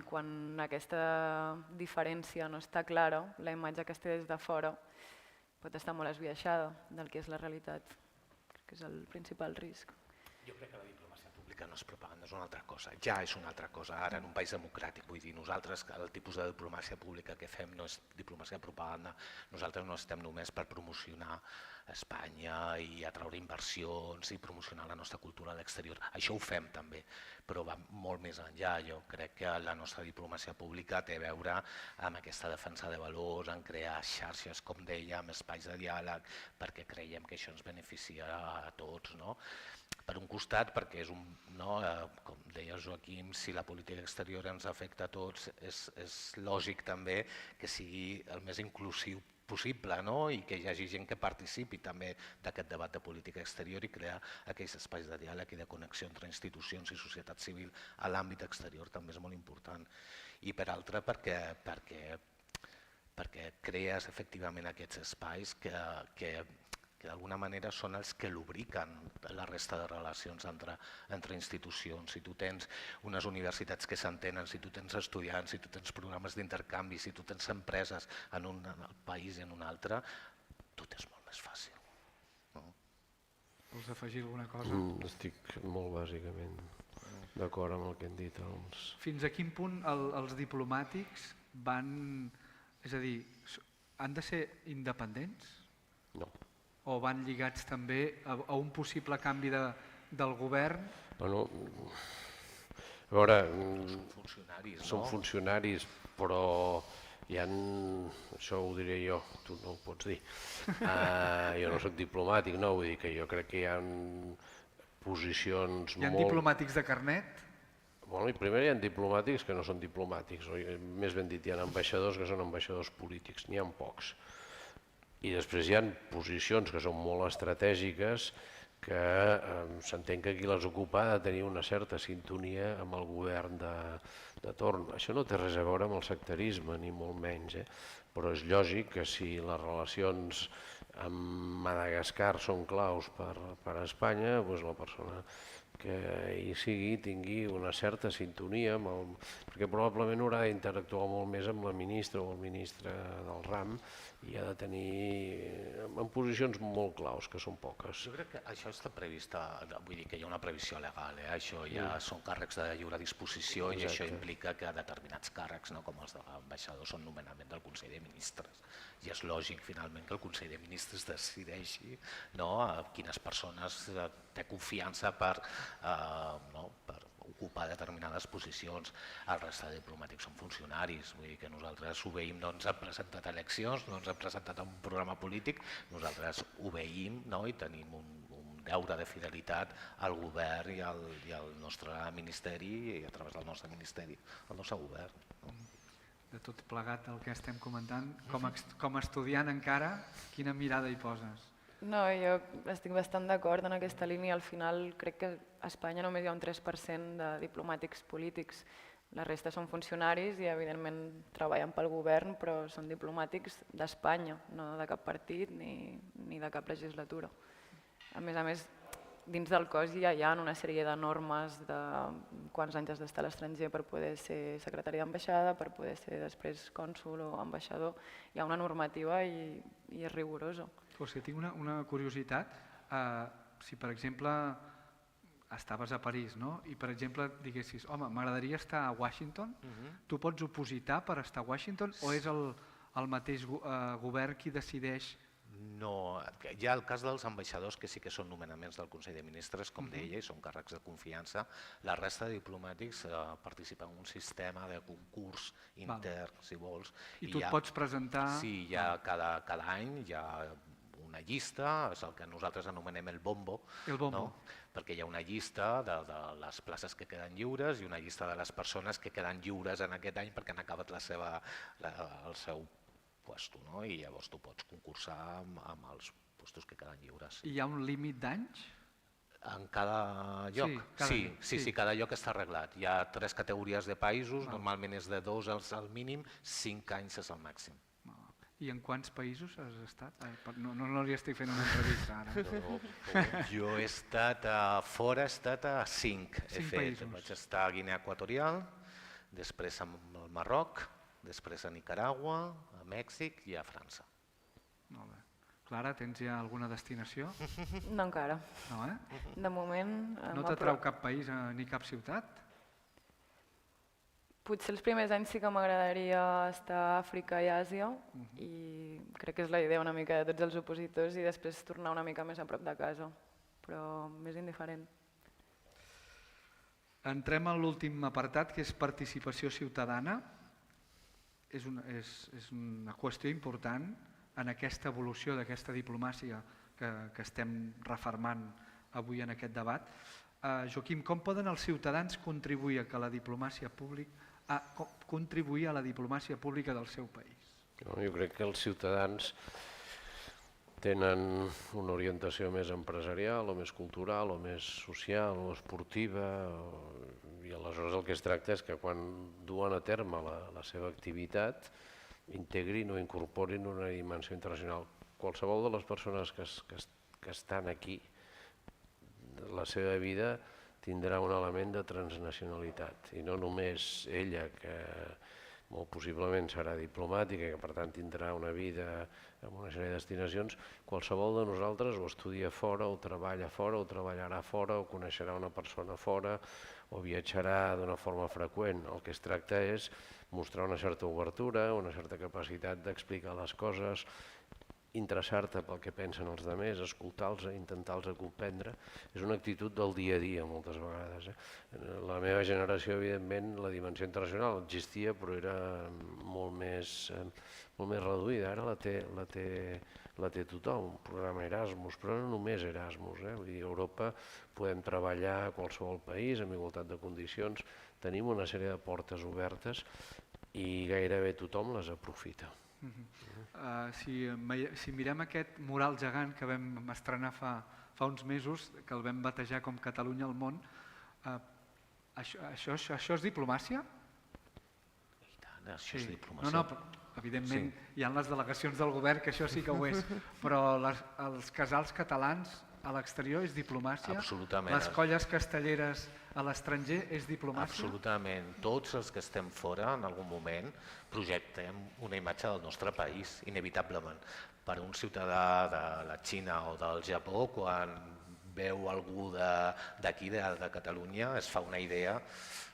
Quan aquesta diferència no està clara, la imatge que es té des de fora pot estar molt esbiaixada del que és la realitat. Crec que és el principal risc. Jo crec que la diplomàcia pública política, no és propaganda, és una altra cosa. Ja és una altra cosa, ara en un país democràtic. Vull dir, nosaltres, el tipus de diplomàcia pública que fem no és diplomàcia de propaganda. Nosaltres no estem només per promocionar Espanya i atraure inversions i promocionar la nostra cultura a l'exterior. Això ho fem també, però va molt més enllà. Jo crec que la nostra diplomàcia pública té a veure amb aquesta defensa de valors, en crear xarxes, com dèiem, espais de diàleg, perquè creiem que això ens beneficia a tots. No? Per un costat, perquè és com deia Joaquim, si la política exterior ens afecta a tots, és lògic també que sigui el més inclusiu possible, no? I que hi hagi gent que participi també d'aquest debat de política exterior i crear aquells espais de diàleg i de connexió entre institucions i societat civil a l'àmbit exterior també és molt important. I per altra perquè crees efectivament aquests espais que d'alguna manera són els que lubriquen la resta de relacions entre institucions. Si tu tens unes universitats que s'entenen, si tu tens estudiants, si tu tens programes d'intercanvi, si tu tens empreses en un país i en un altre, tot és molt més fàcil. No? Vols afegir alguna cosa? Estic molt bàsicament d'acord amb el que han dit els... Fins a quin punt els diplomàtics van... És a dir, han de ser independents? No. O van lligats també a un possible canvi del govern? Bueno, a veure, són funcionaris, no? Són funcionaris, però hi ha, això ho diré jo, tu no ho pots dir. Jo no soc diplomàtic, no, vull dir que jo crec que hi ha posicions molt... Hi ha diplomàtics de carnet? Bueno, i primer hi ha diplomàtics que no són diplomàtics, o més ben dit, hi ha ambaixadors que són ambaixadors polítics, n'hi ha pocs. I després hi ha posicions que són molt estratègiques que s'entén que qui les ocupa ha de tenir una certa sintonia amb el govern de torn. Això no té res a veure amb el sectarisme, ni molt menys, però és lògic que si les relacions amb Madagascar són claus per a Espanya, doncs la persona que hi sigui tingui una certa sintonia, perquè probablement haurà d'interactuar molt més amb la ministra o el ministre del RAM i ha de tenir en posicions molt claus, que són poques. Jo crec que això està previst, vull dir que hi ha una previsió legal, això ja són càrrecs de lliure disposició i això implica que determinats càrrecs, com els de l'ambaixador, són nomenament del Consell de Ministres. I és lògic finalment que el Consell de Ministres decideixi quines persones té confiança per ocupar determinades posicions. El resta de diplomàtics són funcionaris, vull dir que nosaltres obeïm, no ens han presentat eleccions, no ens han presentat un programa polític, nosaltres obeïm i tenim un deure de fidelitat al govern i al nostre ministeri i a través del nostre ministeri, al nostre govern. De tot plegat el que estem comentant, com a estudiant encara, quina mirada hi poses? No, jo estic bastant d'acord en aquesta línia. Al final crec que a Espanya només hi ha un 3% de diplomàtics polítics. La resta són funcionaris i evidentment treballen pel govern, però són diplomàtics d'Espanya, no de cap partit ni de cap legislatura. A més, dins del cos ja hi ha una sèrie de normes de quants anys has d'estar a l'estranger per poder ser secretari d'ambaixada, per poder ser després cònsul o ambaixador. Hi ha una normativa i és rigorosa. O sigui, tinc una curiositat. Si, per exemple, estaves a París i, per exemple, diguessis home, m'agradaria estar a Washington, tu pots opositar per estar a Washington o és el mateix govern qui decideix? No, hi ha el cas dels ambaixadors que sí que són nomenaments del Consell de Ministres, com deia, i són càrrecs de confiança. La resta de diplomàtics participen en un sistema de concurs intern, si vols. I tu et pots presentar? Sí, cada any hi ha una llista, és el que nosaltres anomenem el bombo, perquè hi ha una llista de les places que queden lliures i una llista de les persones que queden lliures en aquest any perquè han acabat el seu lloc, i llavors tu pots concursar amb els llocs que queden lliures. I hi ha un límit d'anys? En cada lloc? Sí, cada lloc està arreglat. Hi ha 3 categories de països, normalment és de 2 al mínim, 5 anys és el màxim. I en quants països has estat? No li estic fent una entrevista ara. Jo he estat fora, he estat a 5. Vaig estar a Guinea Equatorial, després al Marroc, després a Nicaragua, a Mèxic i a França. Molt bé. Clara, tens ja alguna destinació? No encara. No, eh? De moment... No t'atrau cap país ni cap ciutat? Potser els primers anys sí que m'agradaria estar a Àfrica i Àsia i crec que és la idea una mica de tots els opositors i després tornar una mica més a prop de casa, però més indiferent. Entrem en l'últim apartat, que és participació ciutadana. És una qüestió important en aquesta evolució d'aquesta diplomàcia que estem refermant avui en aquest debat. Joaquim, com poden els ciutadans contribuir a la diplomàcia pública del seu país? Jo crec que els ciutadans tenen una orientació més empresarial o més cultural o més social o esportiva i aleshores el que es tracta és que quan duen a terme la seva activitat integrin o incorporin una dimensió internacional. Qualsevol de les persones que estan aquí, la seva vida tindrà un element de transnacionalitat i no només ella, que molt possiblement serà diplomàtica i que per tant tindrà una vida amb una sèrie de destinacions, qualsevol de nosaltres o estudia fora o treballa fora o treballarà fora o coneixerà una persona fora o viatjarà d'una forma freqüent. El que es tracta és mostrar una certa obertura, una certa capacitat d'explicar les coses, interessar-te pel que pensen els altres, escoltar-los, intentar-los comprendre. És una actitud del dia a dia moltes vegades. La meva generació, evidentment, la dimensió internacional existia però era molt més reduïda. Ara la té tothom, un programa Erasmus, però no només Erasmus. Vull dir, a Europa podem treballar a qualsevol país amb igualtat de condicions, tenim una sèrie de portes obertes i gairebé tothom les aprofita. Si mirem aquest mural gegant que vam estrenar fa uns mesos, que el vam batejar com Catalunya al món, això és diplomàcia? I tant, això és diplomàcia. No, evidentment hi ha les delegacions del govern que això sí que ho és, però els casals catalans a l'exterior és diplomàcia? Absolutament. Les colles castelleres a l'estranger és diplomàcia? Absolutament. Tots els que estem fora en algun moment projectem una imatge del nostre país, inevitablement. Per un ciutadà de la Xina o del Japó, quan veu algú d'aquí, de Catalunya, es fa una idea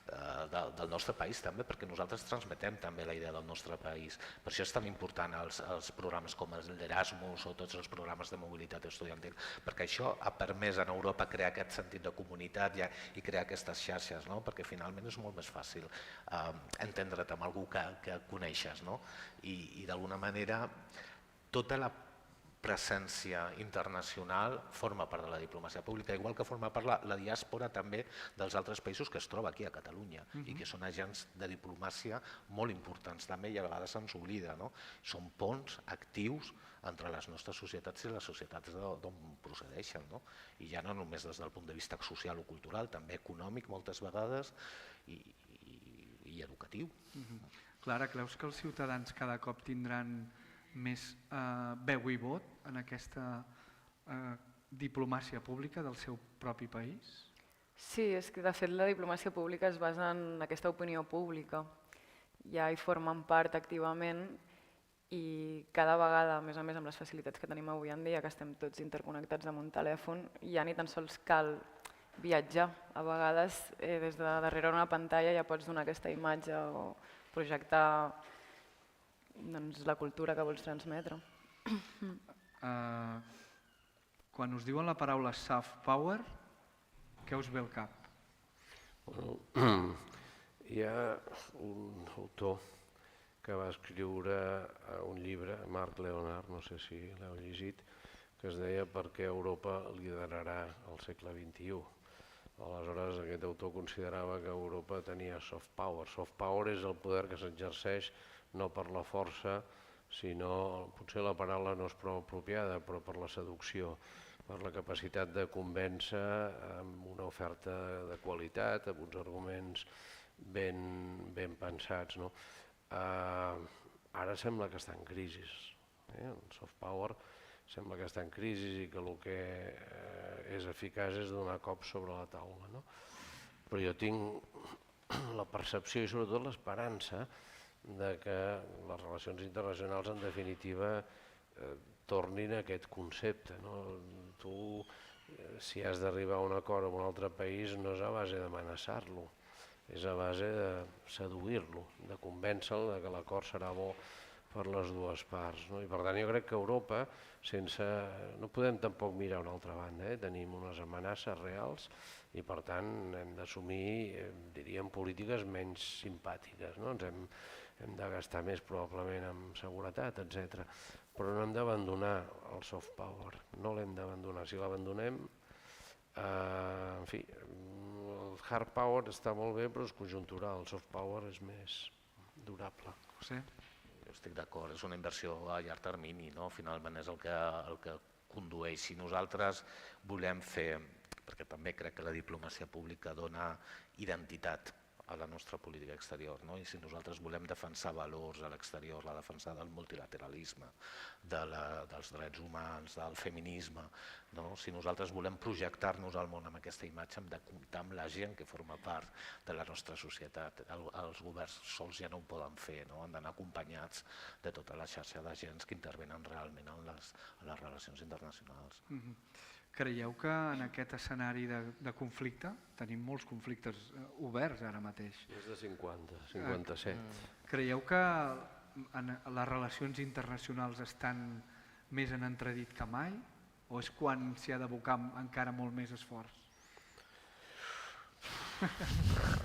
del nostre país també, perquè nosaltres transmetem també la idea del nostre país. Per això és tan important els programes com l'Erasmus o tots els programes de mobilitat estudiantil, perquè això ha permès en Europa crear aquest sentit de comunitat i crear aquestes xarxes, perquè finalment és molt més fàcil entendre't amb algú que coneixes. I d'alguna manera tota la presència internacional forma part de la diplomàcia pública, igual que forma part la diàspora també dels altres països que es troba aquí a Catalunya i que són agents de diplomàcia molt importants també i a vegades se'ns oblida. Són ponts actius entre les nostres societats i les societats d'on procedeixen. I ja no només des del punt de vista social o cultural, també econòmic moltes vegades i educatiu. Clara, creus que els ciutadans cada cop tindran més veu i vot en aquesta diplomàcia pública del seu propi país? Sí, és que de fet la diplomàcia pública es basa en aquesta opinió pública. Ja hi formen part activament i cada vegada, a més amb les facilitats que tenim avui en dia, que estem tots interconnectats amb un telèfon, ja ni tan sols cal viatjar. A vegades des de darrere una pantalla ja pots donar aquesta imatge o projectar la cultura que vols transmetre. Quan us diuen la paraula soft power, què us ve al cap? Hi ha un autor que va escriure un llibre, Marc Leonard, no sé si l'heu llegit, que es deia Per què Europa liderarà el segle XXI. Aleshores aquest autor considerava que Europa tenia soft power. Soft power és el poder que s'exerceix no per la força, sinó, potser la paraula no és prou apropiada, però per la seducció, per la capacitat de convèncer amb una oferta de qualitat, amb uns arguments ben pensats. Ara sembla que està en crisi. El soft power sembla que està en crisi i que el que és eficaç és donar cops sobre la taula. Però jo tinc la percepció i sobretot l'esperança de que les relacions internacionals en definitiva tornin a aquest concepte. Tu, si has d'arribar a un acord amb un altre país, no és a base d'amenaçar-lo, és a base de seduir-lo, de convèncer-lo que l'acord serà bo per les dues parts. I per tant jo crec que Europa, no podem tampoc mirar a una altra banda, tenim unes amenaces reals i per tant hem d'assumir, diríem, polítiques menys simpàtiques. Hem de gastar més probablement en seguretat, etc. Però no hem d'abandonar el soft power, no l'hem d'abandonar. Si l'abandonem, en fi, el hard power està molt bé però és conjuntural, el soft power és més durable. José? Jo estic d'acord, és una inversió a llarg termini, finalment és el que condueix. Si nosaltres volem fer, perquè també crec que la diplomàcia pública dona identitat a la nostra política exterior, i si nosaltres volem defensar valors a l'exterior, la defensa del multilateralisme, dels drets humans, del feminisme, si nosaltres volem projectar-nos al món amb aquesta imatge hem de comptar amb la gent que forma part de la nostra societat. Els governs sols ja no ho poden fer, han d'anar acompanyats de tota la xarxa d'agents que intervenen realment en les relacions internacionals. Creieu que en aquest escenari de conflicte, tenim molts conflictes oberts ara mateix. Més de 50, 57. Creieu que les relacions internacionals estan més en entredit que mai? O és quan s'hi ha d'abocar encara molt més esforç?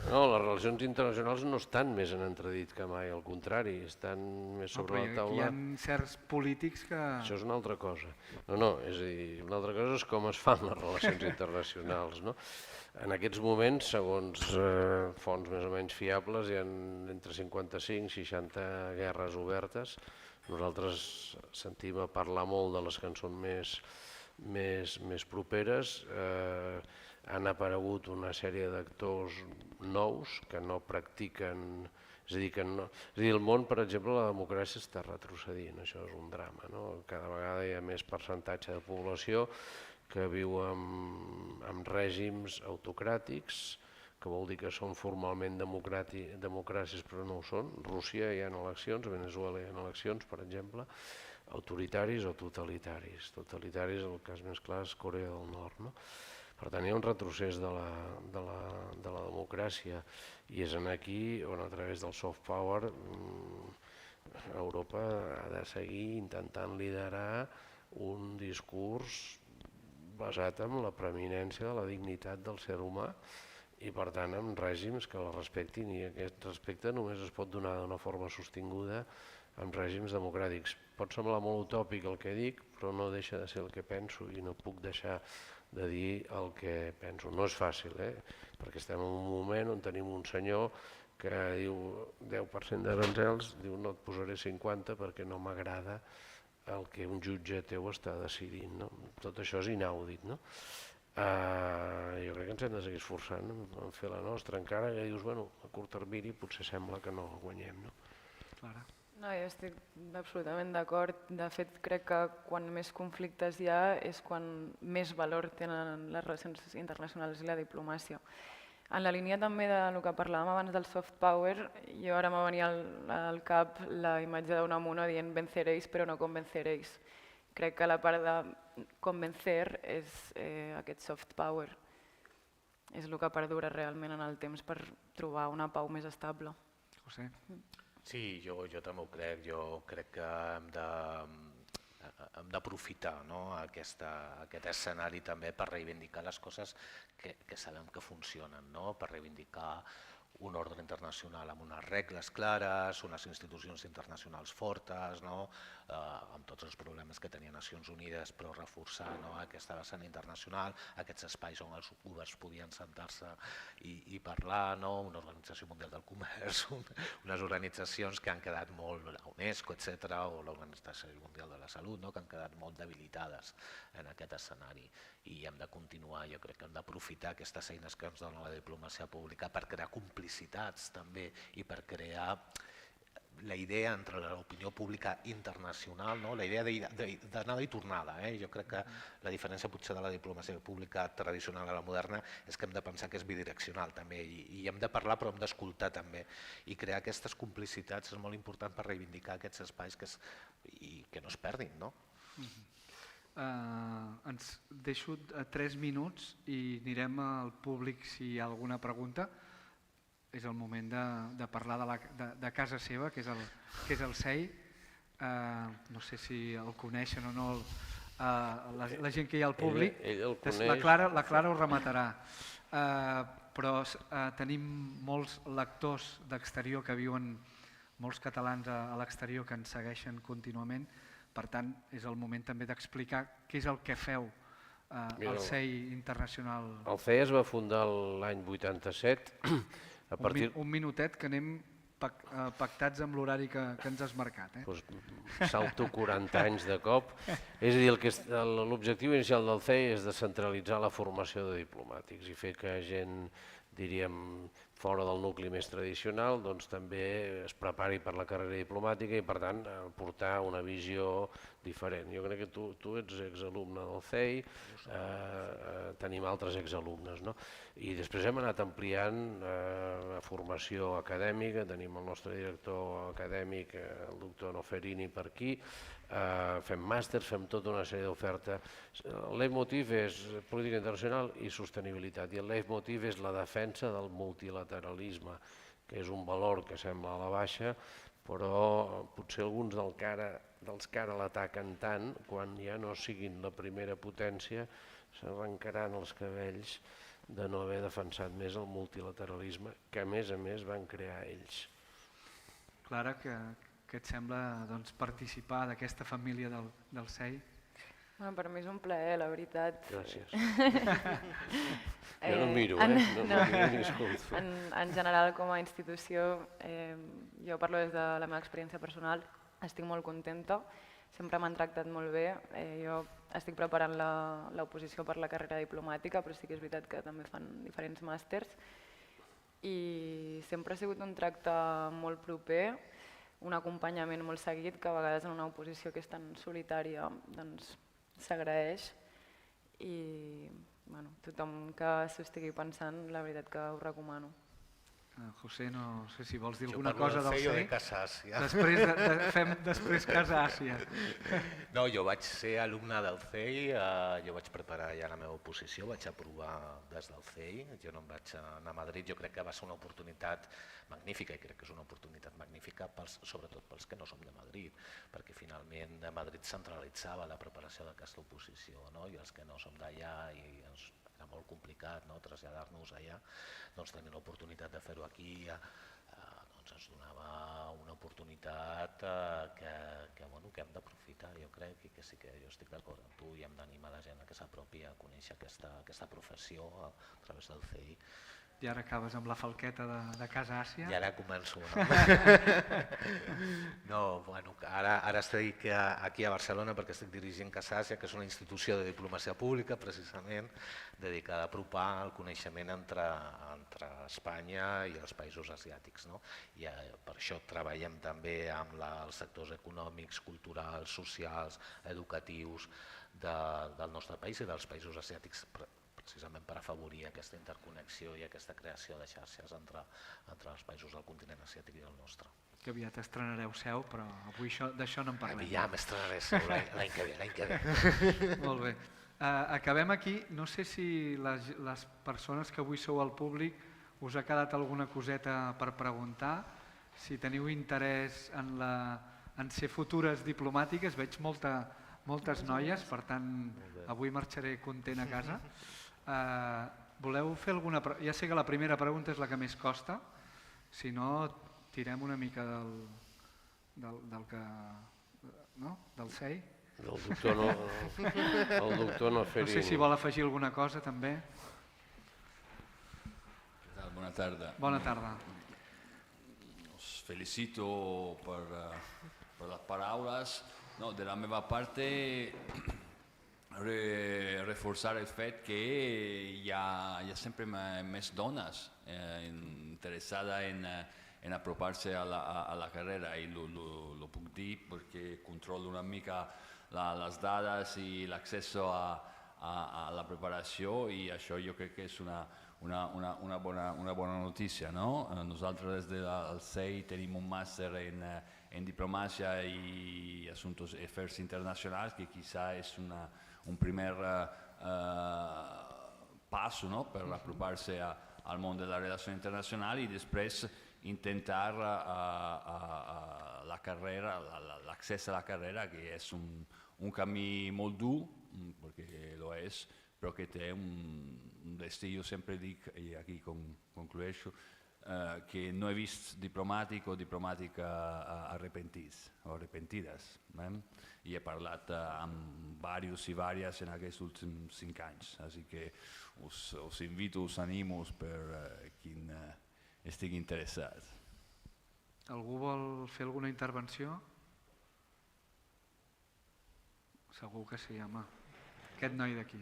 No, les relacions internacionals no estan més en entredit que mai, al contrari, estan més sobre la taula. Hi ha certs polítics que... Això és una altra cosa. No, és a dir, una altra cosa és com es fan les relacions internacionals. En aquests moments, segons fonts més o menys fiables, hi ha entre 55 i 60 guerres obertes. Nosaltres sentim a parlar molt de les que en són més properes. Han aparegut una sèrie d'actors nous que no practiquen, és a dir, el món, per exemple, la democràcia està retrocedint, això és un drama. Cada vegada hi ha més percentatge de població que viu en règims autocràtics, que vol dir que són formalment democràcies però no ho són. Rússia hi ha eleccions, a Venezuela hi ha eleccions, per exemple, autoritaris o totalitaris. Totalitaris, el cas més clar, és Corea del Nord. Per tant, hi ha un retrocés de la democràcia i és aquí on a través del soft power Europa ha de seguir intentant liderar un discurs basat en la preeminència de la dignitat del ser humà i per tant en règims que la respectin i aquest respecte només es pot donar d'una forma sostinguda en règims democràtics. Pot semblar molt utòpic el que dic, però no deixa de ser el que penso i no puc deixar de dir el que penso. No és fàcil, perquè estem en un moment on tenim un senyor que diu 10% d'aranzels, diu no et posaré 50 perquè no m'agrada el que un jutge teu està decidint. Tot això és inaudit. Jo crec que ens hem de seguir esforçant en fer la nostra, encara que dius, a curt termini potser sembla que no guanyem. Clara? No, jo estic absolutament d'acord. De fet, crec que quan més conflictes hi ha és quan més valor tenen les relacions internacionals i la diplomàcia. En la línia també del que parlàvem abans del soft power, jo ara m'ha venia al cap la imatge d'Unamuno dient venceréis però no convenceréis. Crec que la part de convencer és aquest soft power. És el que perdura realment en el temps per trobar una pau més estable. José? Sí, jo també ho crec. Jo crec que hem d'aprofitar aquest escenari també per reivindicar les coses que sabem que funcionen, per reivindicar un ordre internacional amb unes regles clares, unes institucions internacionals fortes, amb tots els problemes que tenia Nacions Unides, però reforçar aquesta vessant internacional, aquests espais on els governs podien sentar-se i parlar, una Organització Mundial del Comerç, unes organitzacions que han quedat molt, la UNESCO, etc., o l'Organització Mundial de la Salut, que han quedat molt debilitades en aquest escenari. I hem de continuar, jo crec que hem d'aprofitar aquestes eines que ens dona la diplomàcia pública per crear complicitats també i per crear la idea entre l'opinió pública internacional, no? La idea d'anada i tornada. Jo crec que la diferència potser de la diplomàcia pública tradicional a la moderna és que hem de pensar que és bidireccional també i hem de parlar però hem d'escoltar també i crear aquestes complicitats és molt important per reivindicar aquests espais i que no es perdin. No? Ens deixo 3 minuts i anirem al públic si hi ha alguna pregunta. És el moment de parlar de casa seva, que és el CEI. No sé si el coneixen o no la gent que hi ha al públic. Ell el coneix. La Clara ho rematarà. Però tenim molts lectors d'exterior que viuen, molts catalans a l'exterior que ens segueixen contínuament. Per tant, és el moment també d'explicar què és el que feu al CEI Internacional. El CEI es va fundar l'any 87. Un minutet que anem pactats amb l'horari que ens has marcat. Salto 40 anys de cop. És a dir, l'objectiu inicial del CEI és descentralitzar la formació de diplomàtics i fer que gent, diríem, fora del nucli més tradicional, doncs també es prepari per la carrera diplomàtica i per tant portar una visió diferent. Jo crec que tu ets exalumne del CEI, tenim altres exalumnes, no? I després hem anat ampliant formació acadèmica, tenim el nostre director acadèmic, el doctor Noferini per aquí, fem màsters, fem tota una sèrie d'oferta. El leitmotiv és política internacional i sostenibilitat i el leitmotiv és la defensa del multilateralisme, que és un valor que sembla a la baixa, però potser alguns dels que ara l'ataquen tant, quan ja no siguin la primera potència, s'arrencaran els cabells de no haver defensat més el multilateralisme, que a més van crear ells. Clara, què et sembla participar d'aquesta família del CEI? Per mi és un plaer, la veritat. Gràcies. Jo no miro, no ni escolto. En general, com a institució, jo parlo des de la meva experiència personal, estic molt contenta, sempre m'han tractat molt bé. Jo estic preparant l'oposició per la carrera diplomàtica, però sí que és veritat que també fan diferents màsters i sempre ha sigut un tracte molt proper, un acompanyament molt seguit, que a vegades en una oposició que és tan solitària s'agraeix i tothom que s'ho estigui pensant, la veritat que ho recomano. José, no sé si vols dir alguna cosa del CEI. Jo parlo del CEI o de CEI. Casa Àsia. Fem després Casa Àsia. No, jo vaig ser alumne del CEI, jo vaig preparar ja la meva oposició, vaig aprovar des del CEI, jo no em vaig anar a Madrid, jo crec que va ser una oportunitat magnífica i crec que és una oportunitat magnífica sobretot pels que no som de Madrid, perquè finalment a Madrid centralitzava la preparació d'aquesta oposició, i els que no som d'allà i era molt complicat traslladar-nos allà, tenir l'oportunitat de fer-ho aquí ens donava una oportunitat que hem d'aprofitar, jo crec, i que sí que jo estic d'acord amb tu i hem d'animar la gent a que s'apropi a conèixer aquesta professió a través del CEI. I ara acabes amb la falqueta de Casa Àsia. I ara començo. Ara estic aquí a Barcelona perquè estic dirigint Casa Àsia, que és una institució de diplomàcia pública, precisament, dedicada a apropar el coneixement entre Espanya i els països asiàtics. I per això treballem també amb els sectors econòmics, culturals, socials, educatius del nostre país i dels països asiàtics, precisament per afavorir aquesta interconnexió i aquesta creació de xarxes entre els països del continent asiàtic i el nostre. Que aviat estrenareu seu, però avui d'això no en parlem. Aviat estrenaré seu l'any que ve. Molt bé. Acabem aquí. No sé si les persones que avui sou al públic us ha quedat alguna coseta per preguntar. Si teniu interès en ser futures diplomàtiques, veig moltes noies, per tant avui marxaré content a casa. Voleu fer alguna pregunta? Ja sé que la primera pregunta és la que més costa, si no tirem una mica del CEI. El doctor Noferini. No sé si vol afegir alguna cosa també. Bona tarda. Bona tarda. Os felicito per les paraules. De la meva parte, reforçar el fet que hi ha sempre més dones interessades en apropar-se a la carrera, i lo puc dir perquè controlo una mica les dades i l'accés a la preparació, i això jo crec que és una bona notícia, no? Nosaltres des del CEI tenim un màster en diplomàcia i afers internacionals, que quizá és un primer passo, no? Per apropar-se al món de la relació internacional, i després intentar l'accés a la carrera, que és un camí molt dur, perquè lo és, però que té un destí. Jo sempre dic, i aquí conclueixo, que no he vist diplomàtic o diplomàtica arrepentits o arrepentides, i he parlat amb diversos i diverses en aquests últims 5 anys, així que us invito, us animo per qui estigui interessat. Algú vol fer alguna intervenció? Segur que sí, home. Aquest noi d'aquí.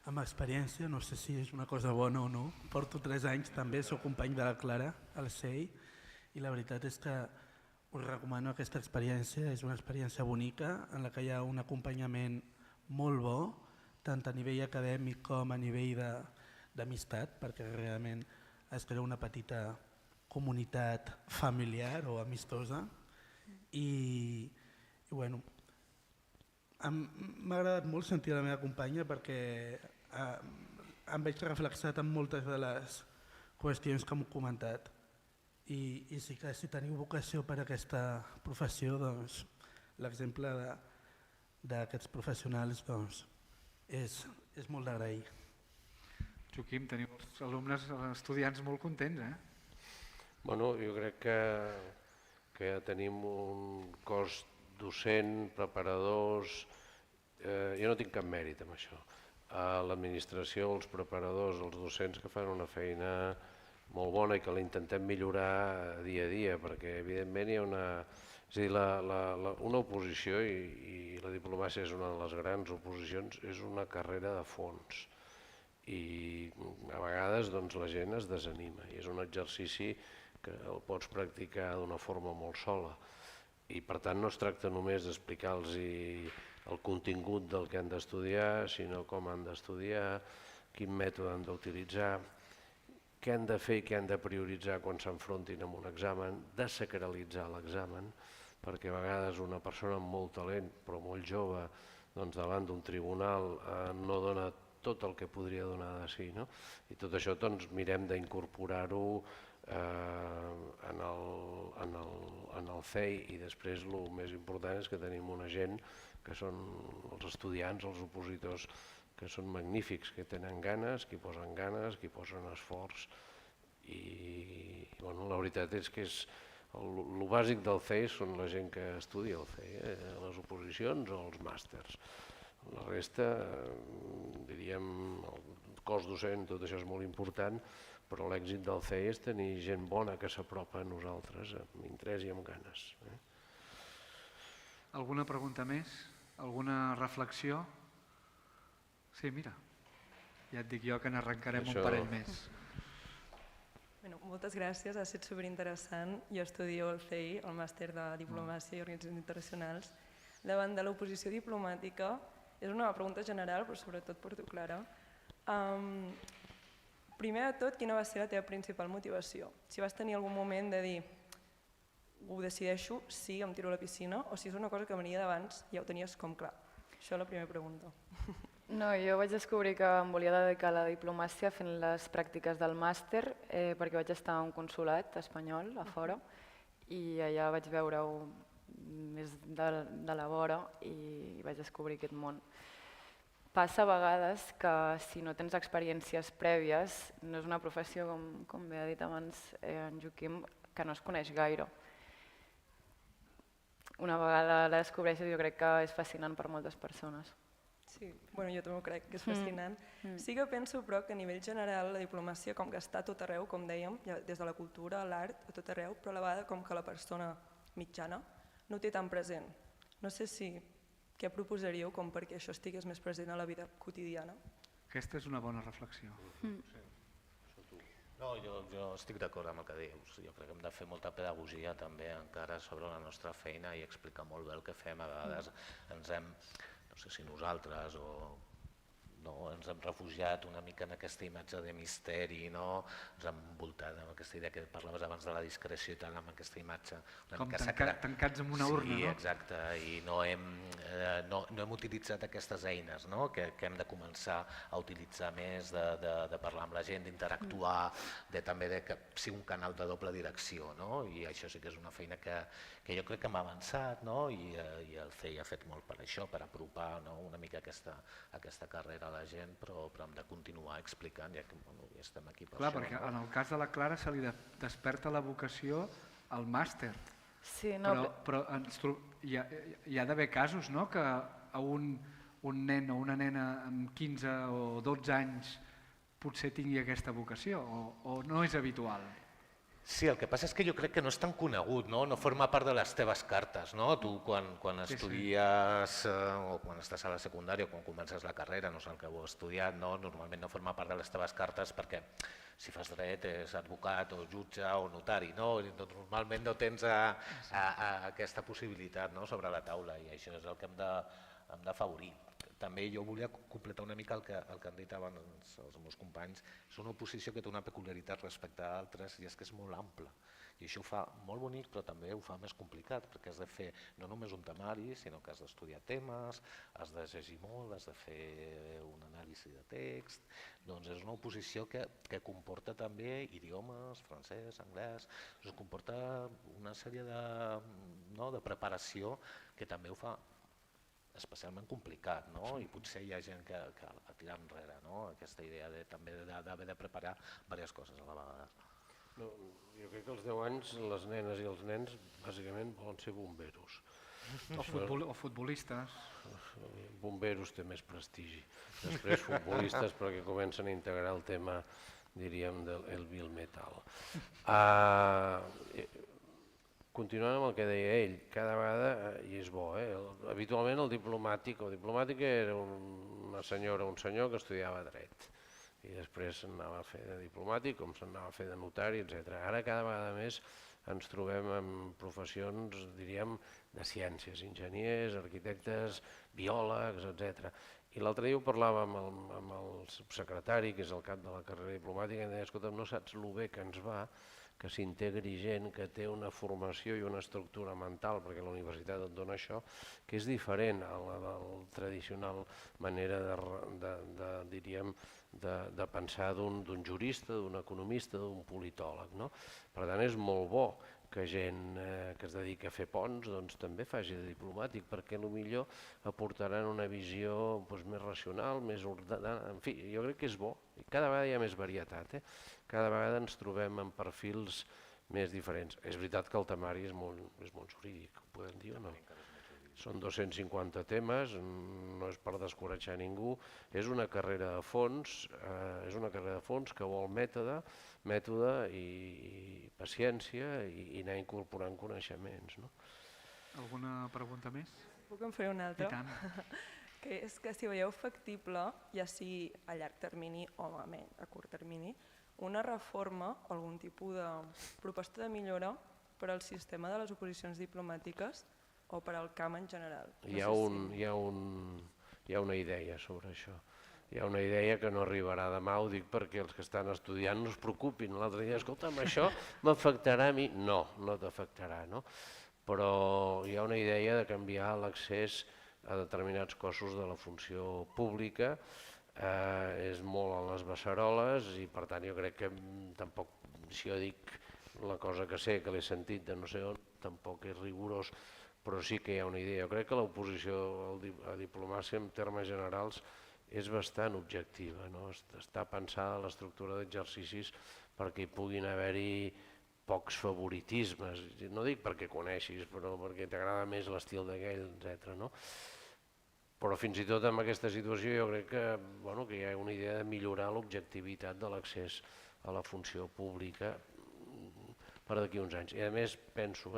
Amb experiència, no sé si és una cosa bona o no, porto 3 anys també, soc company de la Clara al CEI, i la veritat és que us recomano aquesta experiència. És una experiència bonica en la que hi ha un acompanyament molt bo, tant a nivell acadèmic com a nivell d'amistat, perquè realment es crea una petita comunitat familiar o amistosa, i bueno, m'ha agradat molt sentir la meva companya, perquè em veig reflexat en moltes de les qüestions que m'ho comentat, i sí que si teniu vocació per aquesta professió, doncs l'exemple d'aquests professionals és molt d'agrair. Joaquim, teniu els alumnes, els estudiants molt contents, eh? Bueno, jo crec que ja tenim un cos docent, preparadors. Jo no tinc cap mèrit amb això. L'administració, els preparadors, els docents, que fan una feina molt bona i que la intentem millorar dia a dia, perquè evidentment hi ha una oposició, i la diplomàcia és una de les grans oposicions, és una carrera de fons, i a vegades la gent es desanima, i és un exercici que el pots practicar d'una forma molt sola, i per tant no es tracta només d'explicar-los el contingut del que han d'estudiar, sinó com han d'estudiar, quin mètode han d'utilitzar, què han de fer i què han de prioritzar quan s'enfrontin amb un examen, desacralitzar l'examen, perquè a vegades una persona amb molt talent però molt jove davant d'un tribunal no dona tot el que podria donar de si, i tot això mirem d'incorporar-ho en el CEI, i després el més important és que tenim una gent que són els estudiants, els opositors, que són magnífics, que tenen ganes, que hi posen ganes, que hi posen esforç, i la veritat és que el bàsic del CEI són la gent que estudia el CEI, les oposicions o els màsters. La resta, diríem, el cos docent, tot això és molt important, però l'èxit del CEI és tenir gent bona que s'apropa a nosaltres amb interès i amb ganes. Alguna pregunta més? Alguna reflexió? Sí, mira, ja et dic jo que n'arrencarem un parell més. Moltes gràcies, ha estat superinteressant. Jo estudio al CEI, el màster de Diplomàcia i Organitzacions Internacionals. Davant de l'oposició diplomàtica, és una pregunta general, però sobretot per tu, Clara. Primer de tot, quina va ser la teva principal motivació? Si vas tenir algun moment de dir ho decideixo, sí, em tiro a la piscina, o si és una cosa que venia d'abans ja ho tenies com clar. Això és la primera pregunta. No, jo vaig descobrir que em volia dedicar a la diplomàcia fent les pràctiques del màster, perquè vaig estar a un consolat espanyol a fora, i allà vaig veure-ho més de la vora i vaig descobrir aquest món. Passa a vegades que si no tens experiències prèvies, no és una professió, com bé ha dit abans en Joaquim, que no es coneix gaire. Una vegada la descobreixes, jo crec que és fascinant per moltes persones. Sí, jo també ho crec, que és fascinant. Sí que penso, però, que a nivell general la diplomàcia com que està a tot arreu, com dèiem, des de la cultura, l'art, a tot arreu, però a la vegada com que la persona mitjana no ho té tan present. No sé si què proposaríeu com perquè això estigués més present a la vida quotidiana? Aquesta és una bona reflexió. No, jo estic d'acord amb el que dius. Jo crec que hem de fer molta pedagogia també encara sobre la nostra feina i explicar molt bé el que fem. A vegades ens hem, no sé si nosaltres o ens hem refugiat una mica en aquesta imatge de misteri, ens hem envoltat amb aquesta idea que parlaves abans de la discreció i tal, amb aquesta imatge una Com mica tancats en una urna, Sí, no? exacte, i no hem utilitzat aquestes eines que hem de començar a utilitzar més, de parlar amb la gent, d'interactuar, també que sigui un canal de doble direcció, i això sí que és una feina que jo crec que hem avançat, i el CEI ha fet molt per això, per apropar una mica aquesta carrera a la gent, però hem de continuar explicant, ja que estem aquí per Clar, això. perquè en el cas de la Clara se li desperta la vocació al màster. Sí, no, Però hi ha d'haver casos, no?, que a un nen o una nena amb 15 o 12 anys potser tingui aquesta vocació, o no és habitual? Sí, el que passa és que jo crec que no és tan conegut, no forma part de les teves cartes. Tu quan estudies o quan estàs a la secundària o quan comences la carrera, no sé el que heu estudiat, normalment no forma part de les teves cartes perquè si fas dret és advocat o jutge o notari, normalment no tens aquesta possibilitat sobre la taula i això és el que hem d'afavorir. També jo volia completar una mica el que han dit abans els meus companys. És una oposició que té una peculiaritat respecte a altres i és que és molt ampla. I això ho fa molt bonic però també ho fa més complicat perquè has de fer no només un temari, sinó que has d'estudiar temes, has de llegir molt, has de fer un anàlisi de text. Doncs és una oposició que comporta també idiomes, francès, anglès, comporta una sèrie de preparació que també ho fa especialment complicat, i potser hi ha gent que a tirar enrere, aquesta idea també d'haver de preparar diverses coses a la vegada. Jo crec que als 10 anys les nenes i els nens bàsicament volen ser bomberos. O futbolistes. Bomberos té més prestigi. Després futbolistes perquè comencen a integrar el tema, diríem, del Bill Metal. Continuant amb el que deia ell, cada vegada, i és bo, habitualment el diplomàtic o diplomàtica era una senyora o un senyor que estudiava dret i després s'anava a fer de diplomàtic com s'anava a fer de notari, etc. Ara cada vegada més ens trobem en professions, diríem, de ciències, enginyers, arquitectes, biòlegs, etc. I l'altre dia ho parlava amb el secretari, que és el cap de la carrera diplomàtica, i em deia, escolta, no saps el bé que ens va que s'integri gent que té una formació i una estructura mental, perquè la universitat et dona això, que és diferent a la de la tradicional manera de pensar d'un jurista, d'un economista, d'un politòleg. Per tant, és molt bo que gent que es dedica a fer ponts també faci de diplomàtic, perquè potser aportaran una visió més racional, més ordenada, en fi, jo crec que és bo. Cada vegada hi ha més varietat, cada vegada ens trobem en perfils més diferents. És veritat que el temari és molt jurídic, ho podem dir o no? Són 250 temes, no és per descoratjar ningú, és una carrera de fons, que vol mètode i paciència i anar incorporant coneixements. Alguna pregunta més? Puc en fer una altra? I tant. Que és que si veieu factible, ja sigui a llarg termini o a curt termini, una reforma o algun tipus de proposta de millora per al sistema de les oposicions diplomàtiques o per al camp en general. Hi ha una idea sobre això. Hi ha una idea que no arribarà demà, ho dic perquè els que estan estudiant no es preocupin. L'altre dia, escolta'm, això m'afectarà a mi? No, no t'afectarà, no? Però hi ha una idea de canviar l'accés a determinats cossos de la funció pública, és molt a les beceroles i per tant jo crec que tampoc, si jo dic la cosa que sé, que l'he sentit de no sé on, tampoc és rigorós, però sí que hi ha una idea. Jo crec que l'oposició a diplomàcia en termes generals és bastant objectiva, està pensada l'estructura d'exercicis perquè hi puguin haver-hi pocs favoritismes, no dic perquè coneixis, però perquè t'agrada més l'estil d'aquell, etc. Però fins i tot en aquesta situació jo crec que hi ha una idea de millorar l'objectivitat de l'accés a la funció pública per d'aquí uns anys. I a més penso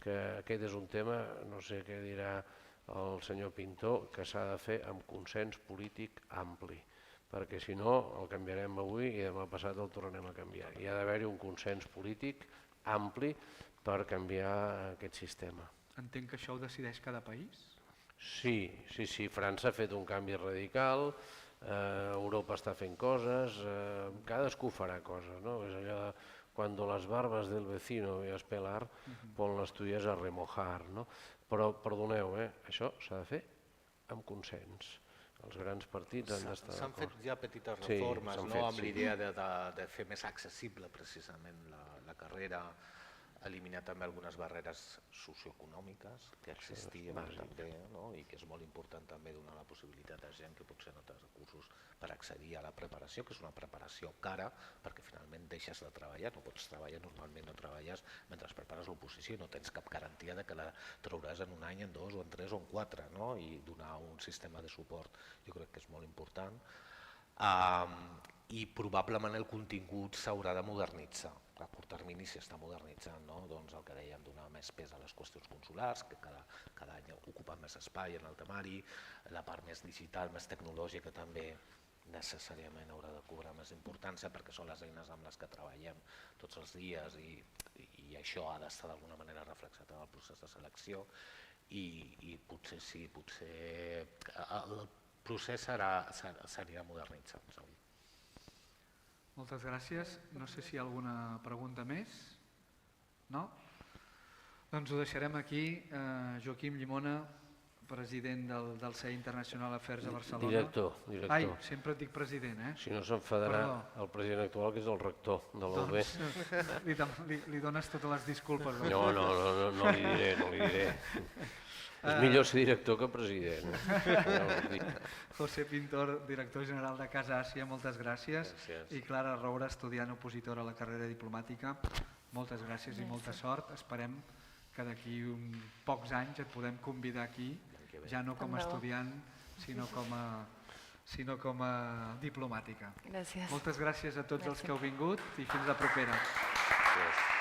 que aquest és un tema, no sé què dirà el senyor Pintor, que s'ha de fer amb consens polític ampli, perquè si no el canviarem avui i demà passat el tornarem a canviar. Hi ha d'haver-hi un consens polític ampli per canviar aquest sistema. Entenc que això ho decideix cada país? Sí, França ha fet un canvi radical, Europa està fent coses, cadascú farà coses, no? És allò de cuando las barbas del vecino veas pelar, pon les tuyes a remojar, no? Però, perdoneu, això s'ha de fer amb consens. Els grans partits han d'estar d'acord. S'han fet ja petites reformes, amb l'idea de fer més accessible precisament la carrera, eliminar també algunes barreres socioeconòmiques que existien també, i que és molt important també donar la possibilitat a gent que potser no té recursos per accedir a la preparació, que és una preparació cara, perquè finalment deixes de treballar, no pots treballar, normalment no treballes mentre prepares l'oposició i no tens cap garantia de que la trauràs en un any, en 2 o en 3 o en 4, i donar un sistema de suport jo crec que és molt important. I probablement el contingut s'haurà de modernitzar. A curt termini s'està modernitzant, doncs el que dèiem, donar més pes a les qüestions consulars, que cada any ocupen més espai en el temari, la part més digital, més tecnològica també necessàriament haurà de cobrar més importància perquè són les eines amb les que treballem tots els dies i això ha d'estar d'alguna manera reflexat en el procés de selecció i potser sí, potser el procés s'anirà modernitzant, segur. Moltes gràcies. No sé si hi ha alguna pregunta més. No? Doncs ho deixarem aquí. Joaquim Llimona, president del CEI International Affairs a Barcelona. Director. Ai, sempre et dic president, eh? Si no s'enfadarà el president actual, que és el rector de la UB. Doncs li dones totes les disculpes. No li diré. És millor ser director que president. José Pintor, director general de Casa Àsia, moltes gràcies. I Clara Roura, estudiant opositora a la carrera diplomàtica, moltes gràcies i molta sort. Esperem que d'aquí pocs anys et podem convidar aquí, ja no com a estudiant, sinó com a diplomàtica. Gràcies. Moltes gràcies a tots els que heu vingut i fins la propera. Gràcies.